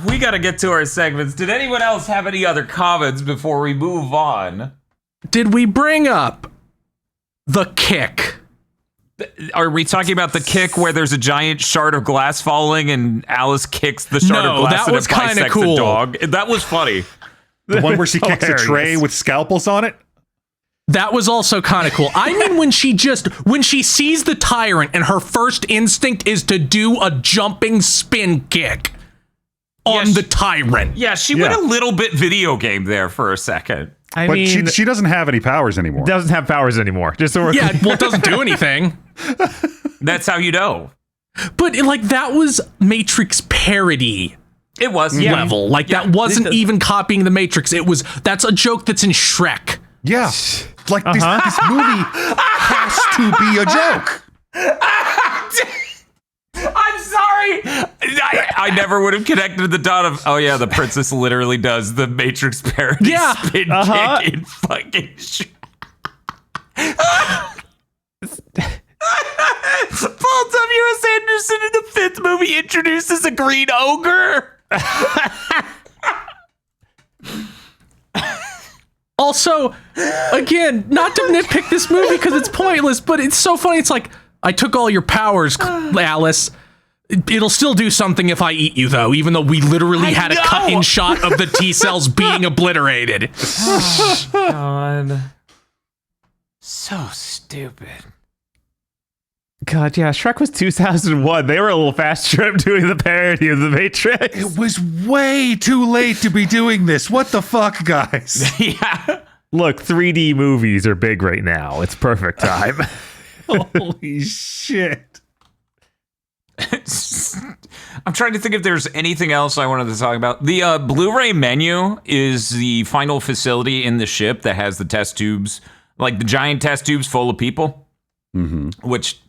Speaker 1: We got to get to our segments. Did anyone else have any other comments before we move on?
Speaker 4: Did we bring up the kick?
Speaker 1: Are we talking about the kick where there's a giant shard of glass falling and Alice kicks the shard of glass
Speaker 4: that
Speaker 1: and
Speaker 4: was
Speaker 1: it bisects
Speaker 4: cool.
Speaker 1: a dog? That was funny.
Speaker 3: The one where she kicks a
Speaker 2: Hilarious.
Speaker 3: tray with scalpels on it?
Speaker 4: That was also kind of cool. I mean, when she sees the tyrant and her first instinct is to do a jumping spin kick on the tyrant.
Speaker 1: Yeah, she went a little bit video game there for a second.
Speaker 2: I
Speaker 3: But
Speaker 2: mean,
Speaker 3: she doesn't have any powers anymore.
Speaker 2: doesn't have powers anymore. Just so we're
Speaker 4: Yeah, well, it doesn't do anything.
Speaker 1: That's how you know.
Speaker 4: But like that was Matrix parody
Speaker 1: It was.
Speaker 4: level. Like that wasn't even copying the Matrix. That's a joke that's in Shrek.
Speaker 3: Yeah. Like this movie has to be a joke.
Speaker 1: I'm sorry. I never would have connected the dot of, oh yeah, the princess literally does the Matrix parody spin kick in fucking Paul W.S. Anderson in the 5th movie introduces a green ogre.
Speaker 4: Also, again, not to nitpick this movie because it's pointless, but it's so funny. It's like, I took all your powers, Alice. It'll still do something if I eat you, though, even though we literally had a cut-in shot of the T cells being obliterated.
Speaker 1: God. So stupid.
Speaker 2: God, yeah, Shrek was 2001. They were a little faster at doing the parody of the Matrix.
Speaker 3: It was way too late to be doing this. What the fuck, guys?
Speaker 1: Yeah.
Speaker 2: Look, 3D movies are big right now. It's perfect time.
Speaker 3: Holy shit.
Speaker 1: I'm trying to think if there's anything else I wanted to talk about. The Blu-ray menu is the final facility in the ship that has the test tubes, like the giant test tubes full of people. Mm-hmm. Which,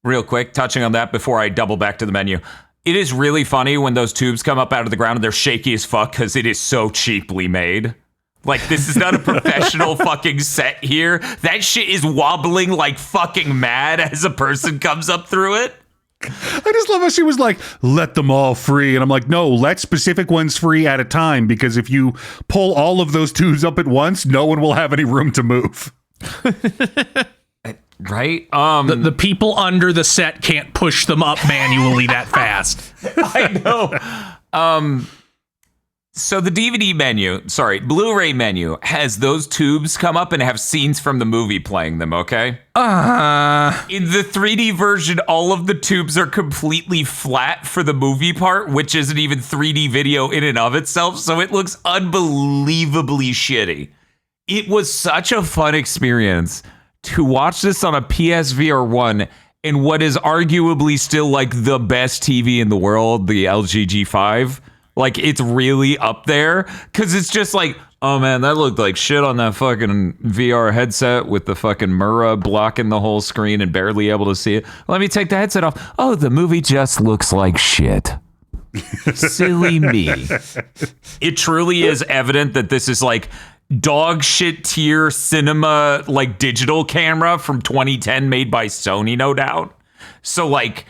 Speaker 1: real quick, touching on that before I double back to the menu, it is really funny when those tubes come up out of the ground and they're shaky as fuck because it is so cheaply made. Like, this is not a professional fucking set here. That shit is wobbling like fucking mad as a person comes up through it.
Speaker 3: I just love how she was like, let them all free. And I'm like, no, let specific ones free at a time, because if you pull all of those tubes up at once, no one will have any room to move.
Speaker 1: Right?
Speaker 4: The people under the set can't push them up manually that fast.
Speaker 1: I know. So the Blu-ray menu has those tubes come up and have scenes from the movie playing them, okay? In the 3D version, all of the tubes are completely flat for the movie part, which isn't even 3D video in and of itself, so it looks unbelievably shitty. It was such a fun experience to watch this on a PSVR 1 in what is arguably still like the best TV in the world, the LG G5. Like, it's really up there, because it's just like, oh man, that looked like shit on that fucking VR headset with the fucking Mura blocking the whole screen and barely able to see it. Let me take the headset off. Oh, the movie just looks like shit. Silly me. It truly is evident that this is like dog shit tier cinema, like digital camera from 2010 made by Sony, no doubt. So like,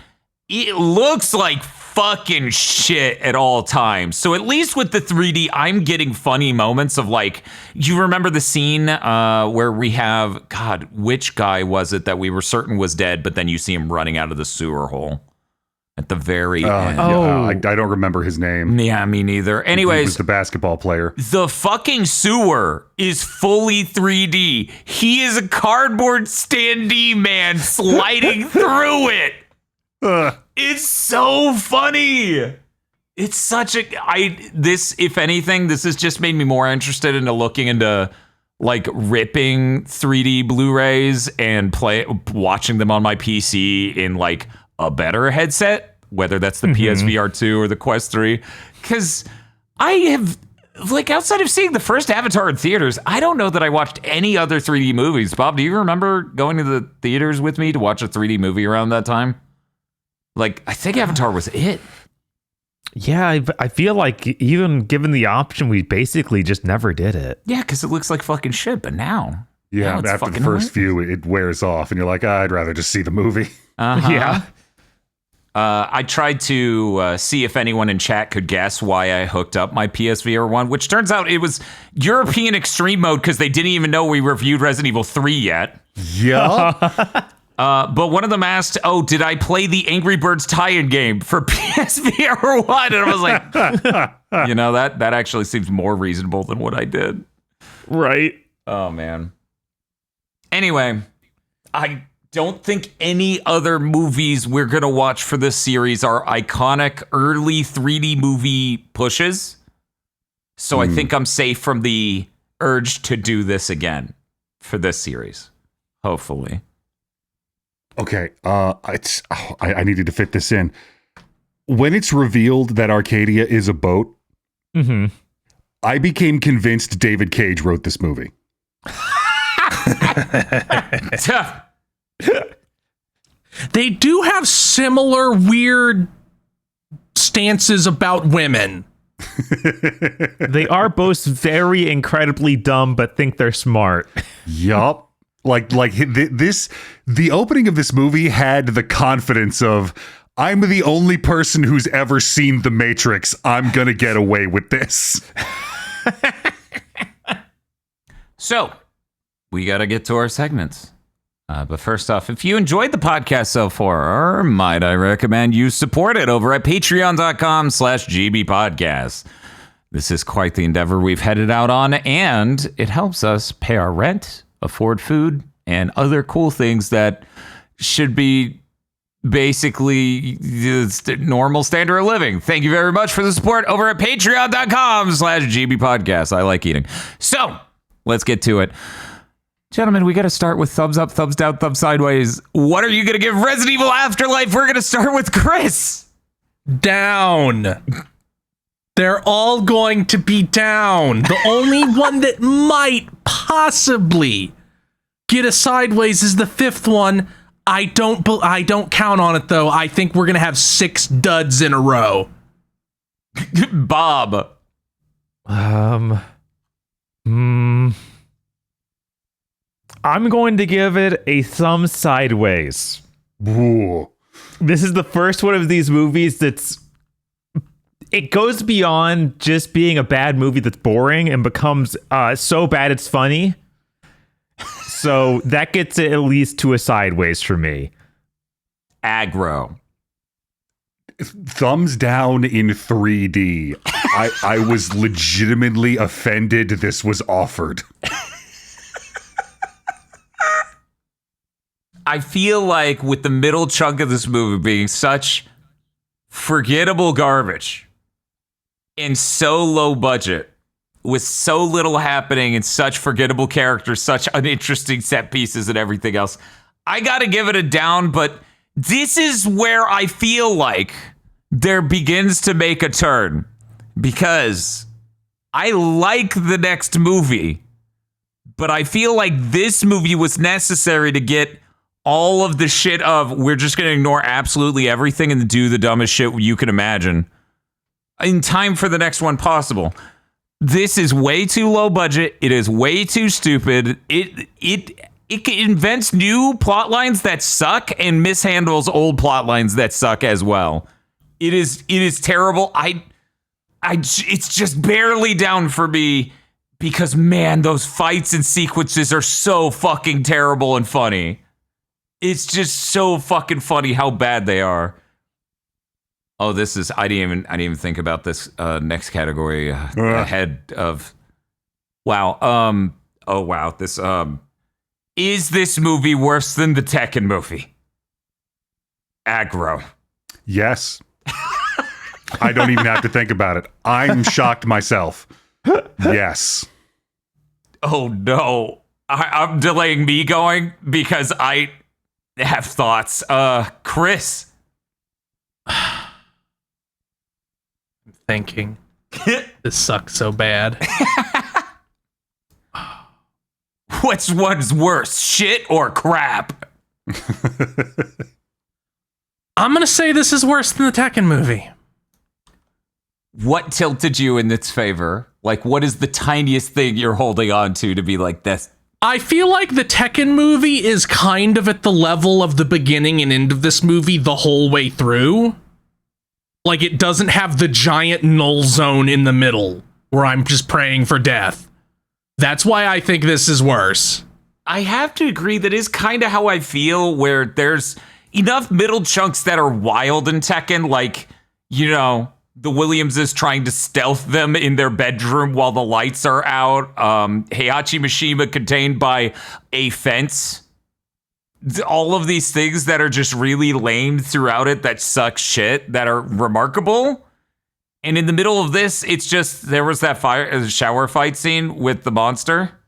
Speaker 1: it looks like fucking shit at all times. So at least with the 3D, I'm getting funny moments of like, you remember the scene where we have, God, which guy was it that we were certain was dead, but then you see him running out of the sewer hole at the very end.
Speaker 3: I don't remember his name.
Speaker 1: Yeah, me neither. Anyways,
Speaker 3: he was the basketball player.
Speaker 1: The fucking sewer is fully 3D. He is a cardboard standee man sliding through it. It's so funny. It's such a if anything, this has just made me more interested into looking into like ripping 3D Blu-rays and watching them on my PC in like a better headset, whether that's the PSVR 2 or the Quest 3. Because I have, like, outside of seeing the first Avatar in theaters, I don't know that I watched any other 3D movies. Bob, do you remember going to the theaters with me to watch a 3D movie around that time? Like, I think Avatar was it.
Speaker 2: Yeah, I feel like even given the option, we basically just never did it.
Speaker 1: Yeah, because it looks like fucking shit, but now...
Speaker 3: Yeah,
Speaker 1: now
Speaker 3: after the first few, it wears off, and you're like, I'd rather just see the movie.
Speaker 2: Yeah.
Speaker 1: I tried to see if anyone in chat could guess why I hooked up my PSVR 1, which turns out it was European Extreme Mode, because they didn't even know we reviewed Resident Evil 3 yet.
Speaker 3: Yeah.
Speaker 1: But one of them asked, oh, did I play the Angry Birds tie-in game for PSVR 1? And I was like, you know, that actually seems more reasonable than what I did.
Speaker 2: Right.
Speaker 1: Oh, man. Anyway, I don't think any other movies we're going to watch for this series are iconic early 3D movie pushes. So I think I'm safe from the urge to do this again for this series. Hopefully.
Speaker 3: Okay, I needed to fit this in. When it's revealed that Arcadia is a boat, I became convinced David Cage wrote this movie.
Speaker 4: They do have similar weird stances about women.
Speaker 2: They are both very incredibly dumb, but think they're smart.
Speaker 3: Yup. The opening of this movie had the confidence of, I'm the only person who's ever seen The Matrix. I'm going to get away with this.
Speaker 1: So, we got to get to our segments. But first off, if you enjoyed the podcast so far, might I recommend you support it over at patreon.com/gbpodcast. This is quite the endeavor we've headed out on, and it helps us pay our rent, afford food, and other cool things that should be basically the normal standard of living. Thank you very much for the support over at patreon.com/gbpodcast. I like eating. So, let's get to it. Gentlemen, we got to start with thumbs up, thumbs down, thumbs sideways. What are you going to give Resident Evil Afterlife? We're going to start with Chris.
Speaker 4: down. They're all going to be down. The only one that might possibly get a sideways is the fifth one. I don't count on it though. I think we're gonna have 6 duds in a row.
Speaker 1: Bob.
Speaker 2: I'm going to give it a thumb sideways.
Speaker 3: Ooh.
Speaker 2: This is the first one of these movies it goes beyond just being a bad movie that's boring and becomes so bad it's funny. So that gets it at least to a sideways for me.
Speaker 1: Aggro.
Speaker 3: Thumbs down in 3D. I was legitimately offended this was offered.
Speaker 1: I feel like with the middle chunk of this movie being such forgettable garbage and so low budget, with so little happening and such forgettable characters, such uninteresting set pieces and everything else, I gotta give it a down, but this is where I feel like there begins to make a turn, because I like the next movie, but I feel like this movie was necessary to get all of the shit of we're just going to ignore absolutely everything and do the dumbest shit you can imagine in time for the next one possible. This is way too low budget. It is way too stupid. It invents new plot lines that suck and mishandles old plot lines that suck as well. It is terrible. It's just barely down for me because, man, those fights and sequences are so fucking terrible and funny. It's just so fucking funny how bad they are. Oh, this is I didn't even think about this next category ahead of. Wow. Oh wow. This is this movie worse than the Tekken movie? Aggro.
Speaker 3: Yes. I don't even have to think about it. I'm shocked myself. Yes.
Speaker 1: Oh no. I'm delaying me going because I have thoughts. Chris.
Speaker 4: I'm thinking. This sucks so bad.
Speaker 1: Which one's worse, shit or crap?
Speaker 4: I'm gonna say this is worse than the Tekken movie.
Speaker 1: What tilted you in its favor? Like, what is the tiniest thing you're holding on to be like this?
Speaker 4: I feel like the Tekken movie is kind of at the level of the beginning and end of this movie the whole way through. Like, it doesn't have the giant null zone in the middle where I'm just praying for death. That's why I think this is worse.
Speaker 1: I have to agree that is kind of how I feel, where there's enough middle chunks that are wild in Tekken, like, you know, the Williamses trying to stealth them in their bedroom while the lights are out. Heihachi Mishima contained by a fence. All of these things that are just really lame throughout it that suck shit, that are remarkable. And in the middle of this, it's just, there was that shower fight scene with the monster.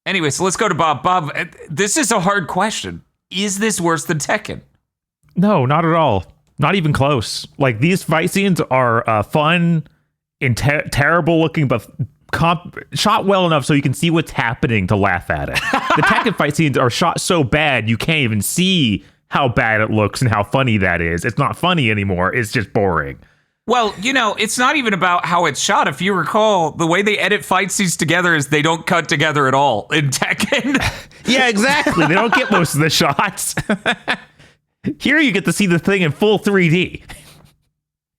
Speaker 1: Anyway, so let's go to Bob. Bob, this is a hard question. Is this worse than Tekken?
Speaker 2: No, not at all. Not even close. Like, these fight scenes are fun and terrible looking, but shot well enough so you can see what's happening to laugh at it. The Tekken fight scenes are shot so bad you can't even see how bad it looks and how funny that is. It's not funny anymore. It's just boring.
Speaker 1: Well, you know, it's not even about how it's shot. If you recall, the way they edit fight scenes together is they don't cut together at all in Tekken.
Speaker 2: Yeah, exactly. They don't get most of the shots. Here you get to see the thing in full 3D.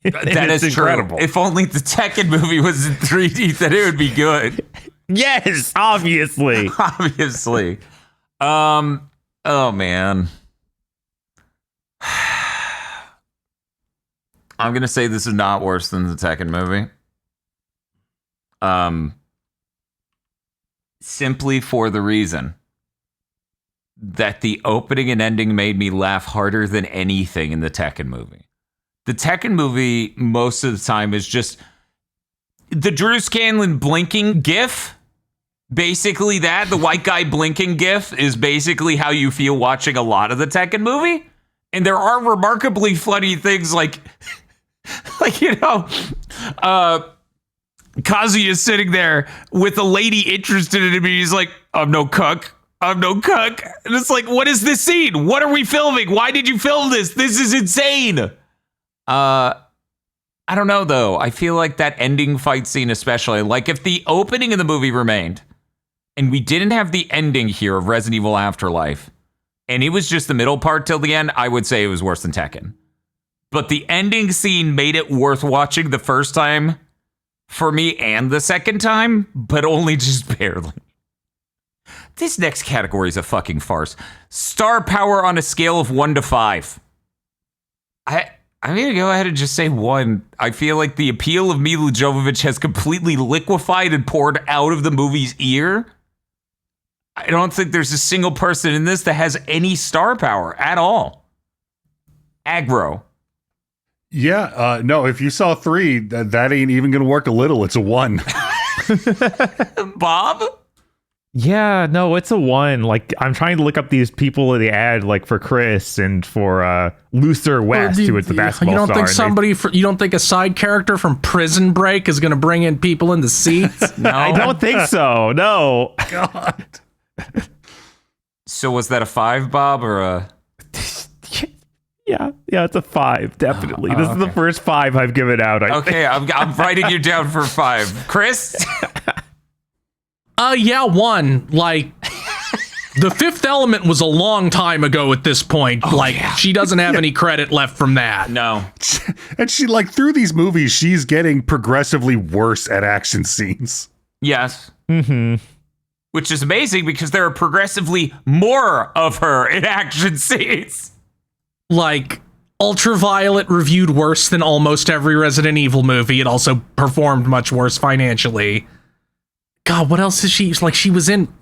Speaker 1: That is incredible. True. If only the Tekken movie was in 3D, then it would be good.
Speaker 2: Yes, obviously.
Speaker 1: Obviously. Oh man. I'm gonna say this is not worse than the Tekken movie. Simply for the reason that the opening and ending made me laugh harder than anything in the Tekken movie. The Tekken movie, most of the time, is just the Drew Scanlon blinking gif. Basically that, the white guy blinking gif is basically how you feel watching a lot of the Tekken movie. And there are remarkably funny things like Kazuya is sitting there with a lady interested in him. And he's like, I'm no cook. And it's like, what is this scene? What are we filming? Why did you film this? This is insane. I don't know, though. I feel like that ending fight scene especially, like if the opening of the movie remained and we didn't have the ending here of Resident Evil Afterlife, and it was just the middle part till the end, I would say it was worse than Tekken. But the ending scene made it worth watching the first time for me and the second time, but only just barely. This next category is a fucking farce. Star power on a scale of 1 to 5. I'm going to go ahead and just say 1. I feel like the appeal of Mila Jovovich has completely liquefied and poured out of the movie's ear. I don't think there's a single person in this that has any star power at all. Aggro.
Speaker 3: Yeah, no, if you saw 3, that ain't even going to work a little. It's a 1.
Speaker 1: Bob?
Speaker 2: Yeah, no, it's a 1. Like, I'm trying to look up these people in the ad, like for Chris and for Luther West, who is the basketball
Speaker 4: You don't
Speaker 2: star.
Speaker 4: think you don't think a side character from Prison Break is going to bring in people in the seats?
Speaker 1: No.
Speaker 2: I don't think so. No.
Speaker 3: God.
Speaker 1: So was that a 5, Bob, or a...
Speaker 2: Yeah, it's a 5, definitely. This is the first 5 I've given out. I
Speaker 1: Okay, I'm writing you down for 5. Chris?
Speaker 4: Yeah, 1. Like, The Fifth Element was a long time ago at this point. She doesn't have any credit left from that.
Speaker 1: No.
Speaker 3: And she, like, through these movies, she's getting progressively worse at action scenes.
Speaker 1: Yes.
Speaker 2: Mm-hmm.
Speaker 1: Which is amazing because there are progressively more of her in action scenes.
Speaker 4: Like, Ultraviolet reviewed worse than almost every Resident Evil movie. It also performed much worse financially. God, what else is she? Like, she was in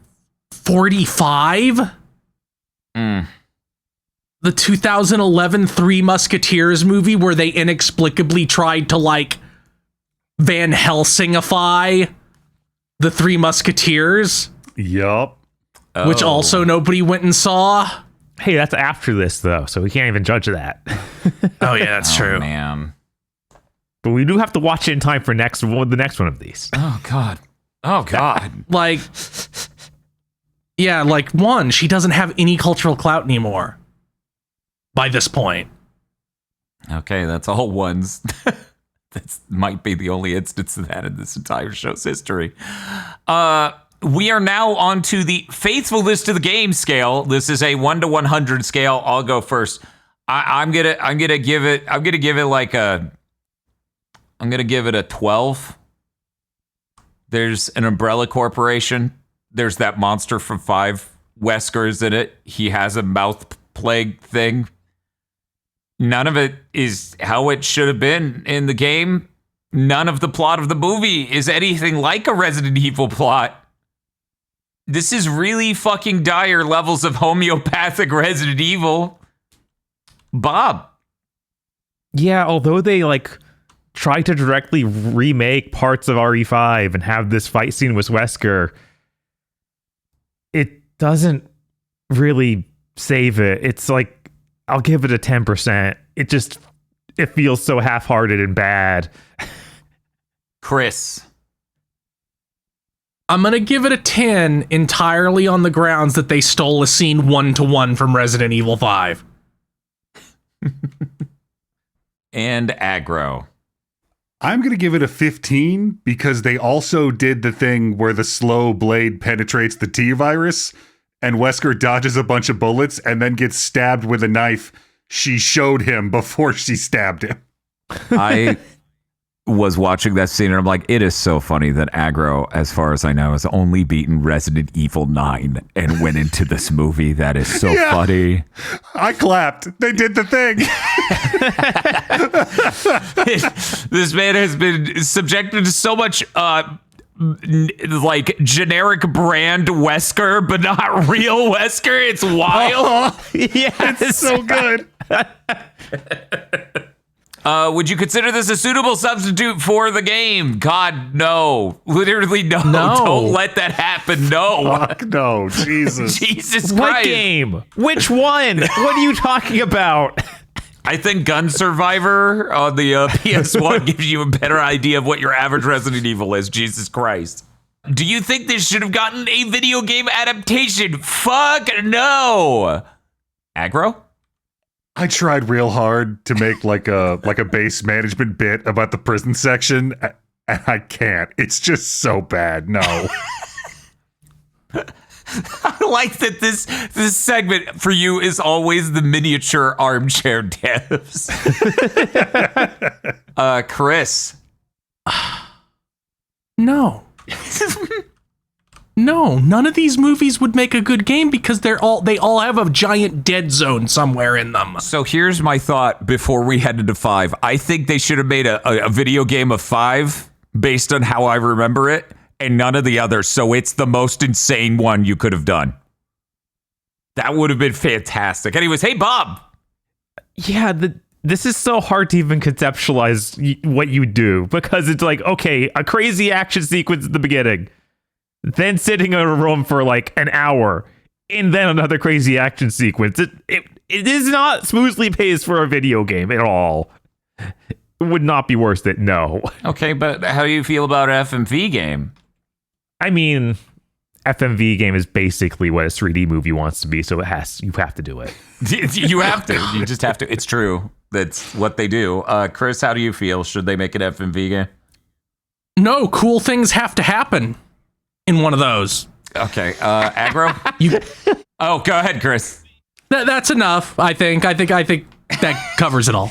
Speaker 4: 45? The 2011 Three Musketeers movie where they inexplicably tried to, like, Van Helsingify the Three Musketeers.
Speaker 3: Yup.
Speaker 4: Which also nobody went and saw.
Speaker 2: Hey, that's after this, though, so we can't even judge that.
Speaker 4: Oh, yeah, that's true.
Speaker 1: Man.
Speaker 2: But we do have to watch it in time for the next one of these.
Speaker 1: Oh, God.
Speaker 4: Like, yeah, like, 1, she doesn't have any cultural clout anymore by this point.
Speaker 1: Okay, that's all 1s. That might be the only instance of that in this entire show's history. We are now on to the faithfulness to the game scale. This is a 1 to 100 scale. I'll go first. I'm gonna give it a 12. There's an Umbrella Corporation. There's that monster from 5. Wesker's in it. He has a mouth plague thing. None of it is how it should have been in the game. None of the plot of the movie is anything like a Resident Evil plot. This is really fucking dire levels of homeopathic Resident Evil. Bob.
Speaker 2: Yeah, although they, like, try to directly remake parts of RE5 and have this fight scene with Wesker, it doesn't really save it. It's like, I'll give it a 10%. It feels so half-hearted and bad.
Speaker 1: Chris.
Speaker 4: I'm going to give it a 10 entirely on the grounds that they stole a scene 1-to-1 from Resident Evil 5.
Speaker 1: And Aggro.
Speaker 3: I'm going to give it a 15 because they also did the thing where the slow blade penetrates the T-virus and Wesker dodges a bunch of bullets and then gets stabbed with a knife she showed him before she stabbed him.
Speaker 1: I was watching that scene and I'm like, it is so funny that Aggro, as far as I know, has only beaten Resident Evil 9 and went into this movie. That is so funny.
Speaker 3: I clapped. They did the thing.
Speaker 1: This man has been subjected to so much like generic brand Wesker, but not real Wesker. It's wild.
Speaker 2: Yes.
Speaker 3: It's so good.
Speaker 1: Would you consider this a suitable substitute for the game? God, no. Literally, no.
Speaker 4: No.
Speaker 1: Don't let that happen. No.
Speaker 3: Fuck no, Jesus.
Speaker 1: Jesus
Speaker 2: What
Speaker 1: Christ.
Speaker 2: game? Which one? What are you talking about?
Speaker 1: I think Gun Survivor on the PS1 gives you a better idea of what your average Resident Evil is. Jesus Christ. Do you think this should have gotten a video game adaptation? Fuck no. Aggro?
Speaker 3: I tried real hard to make like a base management bit about the prison section, and I can't. It's just so bad. No.
Speaker 1: I like that this segment for you is always the miniature armchair devs. Chris.
Speaker 4: No. No, none of these movies would make a good game because they all have a giant dead zone somewhere in them.
Speaker 1: So here's my thought before we head into 5. I think they should have made a video game of 5 based on how I remember it, and none of the others. So it's the most insane one you could have done. That would have been fantastic. Anyways, hey, Bob.
Speaker 2: Yeah, this is so hard to even conceptualize what you do, because it's like, okay, a crazy action sequence at the beginning, then sitting in a room for like an hour, and then another crazy action sequence. It is not smoothly paced for a video game at all. It would not be worth it, no.
Speaker 1: Okay, but how do you feel about FMV game?
Speaker 2: I mean, FMV game is basically what a 3D movie wants to be, so you have to do it.
Speaker 1: You have to. You just have to. It's true. That's what they do. Chris, how do you feel? Should they make an FMV game?
Speaker 4: No, cool things have to happen in one of those.
Speaker 1: Okay, Aggro? Oh, go ahead, Chris.
Speaker 4: That's enough, I think. I think that covers it all.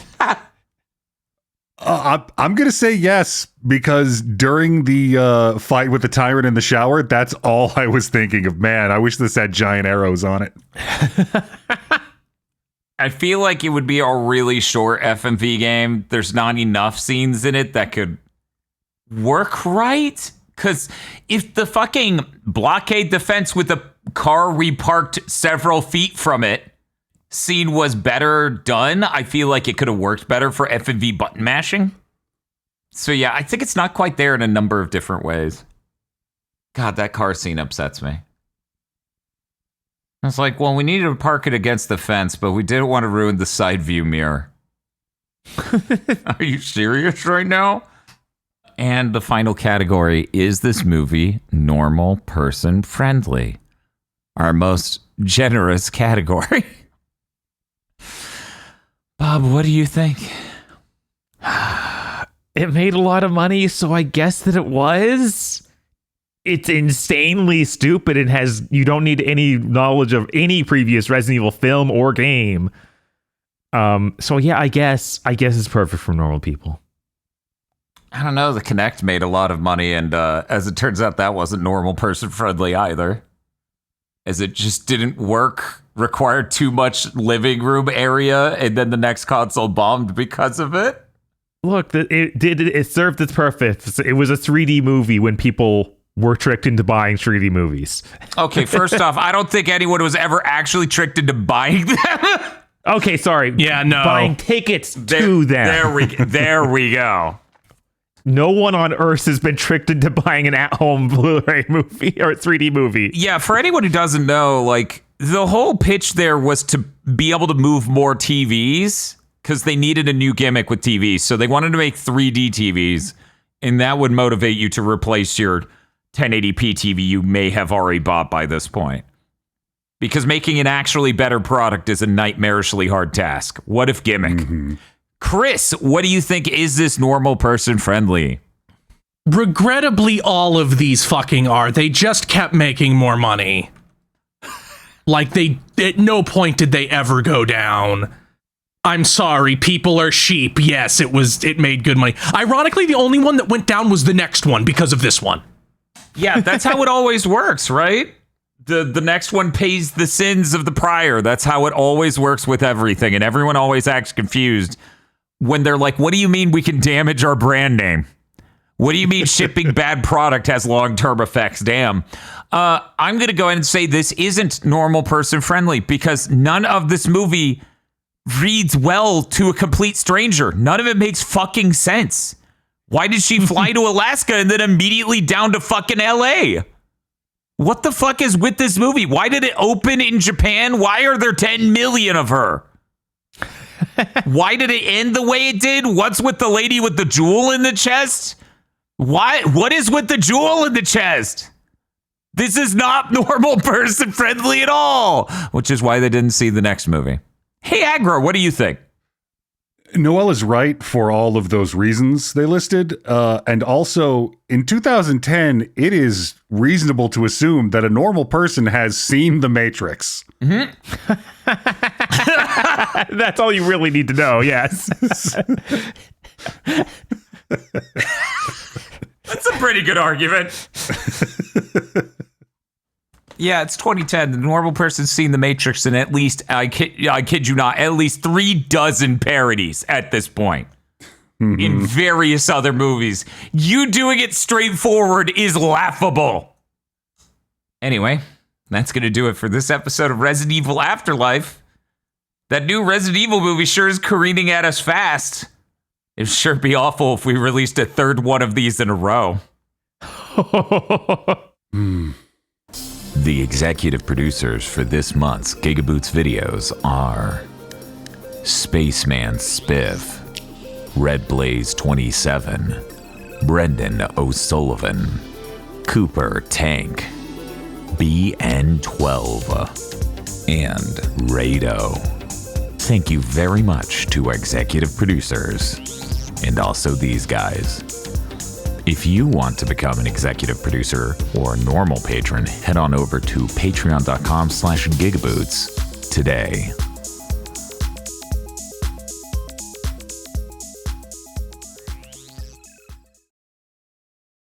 Speaker 3: I'm going to say yes, because during the fight with the tyrant in the shower, that's all I was thinking of. Man, I wish this had giant arrows on it.
Speaker 1: I feel like it would be a really short FMV game. There's not enough scenes in it that could work right. Because if the fucking blockade defense with the car reparked several feet from it scene was better done, I feel like it could have worked better for FMV button mashing. So yeah, I think it's not quite there in a number of different ways. God, that car scene upsets me. I was like, well, we needed to park it against the fence, but we didn't want to ruin the side view mirror. Are you serious right now? And the final category, is this movie normal person friendly? Our most generous category. Bob, what do you think?
Speaker 2: It made a lot of money, so I guess that it was. It's insanely stupid and you don't need any knowledge of any previous Resident Evil film or game. So yeah, I guess it's perfect for normal people.
Speaker 1: I don't know. The Kinect made a lot of money, and as it turns out, that wasn't normal person friendly either, as it just didn't work. Required too much living room area, and then the next console bombed because of it.
Speaker 2: Look, it served its purpose. It was a 3D movie when people were tricked into buying 3D movies.
Speaker 1: Okay, first off, I don't think anyone was ever actually tricked into buying them.
Speaker 2: Okay, sorry.
Speaker 4: Yeah, no.
Speaker 2: Buying tickets to them.
Speaker 1: There we go.
Speaker 2: No one on Earth has been tricked into buying an at-home Blu-ray movie or 3D movie.
Speaker 1: Yeah, for anyone who doesn't know, like, the whole pitch there was to be able to move more TVs, because they needed a new gimmick with TVs. So they wanted to make 3D TVs, and that would motivate you to replace your 1080p TV you may have already bought by this point. Because making an actually better product is a nightmarishly hard task. What if gimmick? Mm-hmm. Chris, what do you think? Is this normal person friendly?
Speaker 4: Regrettably, all of these fucking are. They just kept making more money. Like, at no point did they ever go down. I'm sorry, people are sheep. Yes, it made good money. Ironically, the only one that went down was the next one because of this one.
Speaker 1: Yeah, that's how it always works, right? The next one pays the sins of the prior. That's how it always works with everything. And everyone always acts confused when they're like, what do you mean we can damage our brand name? What do you mean shipping bad product has long-term effects? Damn. I'm going to go ahead and say this isn't normal person friendly, because none of this movie reads well to a complete stranger. None of it makes fucking sense. Why did she fly to Alaska and then immediately down to fucking LA? What the fuck is with this movie? Why did it open in Japan? Why are there 10 million of her? Why did it end the way it did? What's with the lady with the jewel in the chest? Why? What is with the jewel in the chest? This is not normal person friendly at all, which is why they didn't see the next movie. Hey, Agro, what do you think?
Speaker 3: Noelle is right for all of those reasons they listed. And also, in 2010, it is reasonable to assume that a normal person has seen The Matrix.
Speaker 2: Mm-hmm. That's all you really need to know, yes.
Speaker 1: That's a pretty good argument. Yeah, it's 2010. The normal person's seen The Matrix in at least, I kid you not, at least 36 parodies at this point. Mm-hmm. In various other movies. You doing it straightforward is laughable. Anyway, that's going to do it for this episode of Resident Evil Afterlife. That new Resident Evil movie sure is careening at us fast. It'd sure be awful if we released a third one of these in a row. The executive producers for this month's GigaBoots videos are Spaceman Spiff, Red Blaze 27, Brendan O'Sullivan, Cooper Tank, BN12, and Rado. Thank you very much to our executive producers, and also these guys. If you want to become an executive producer or a normal patron, head on over to patreon.com/gigaboots today.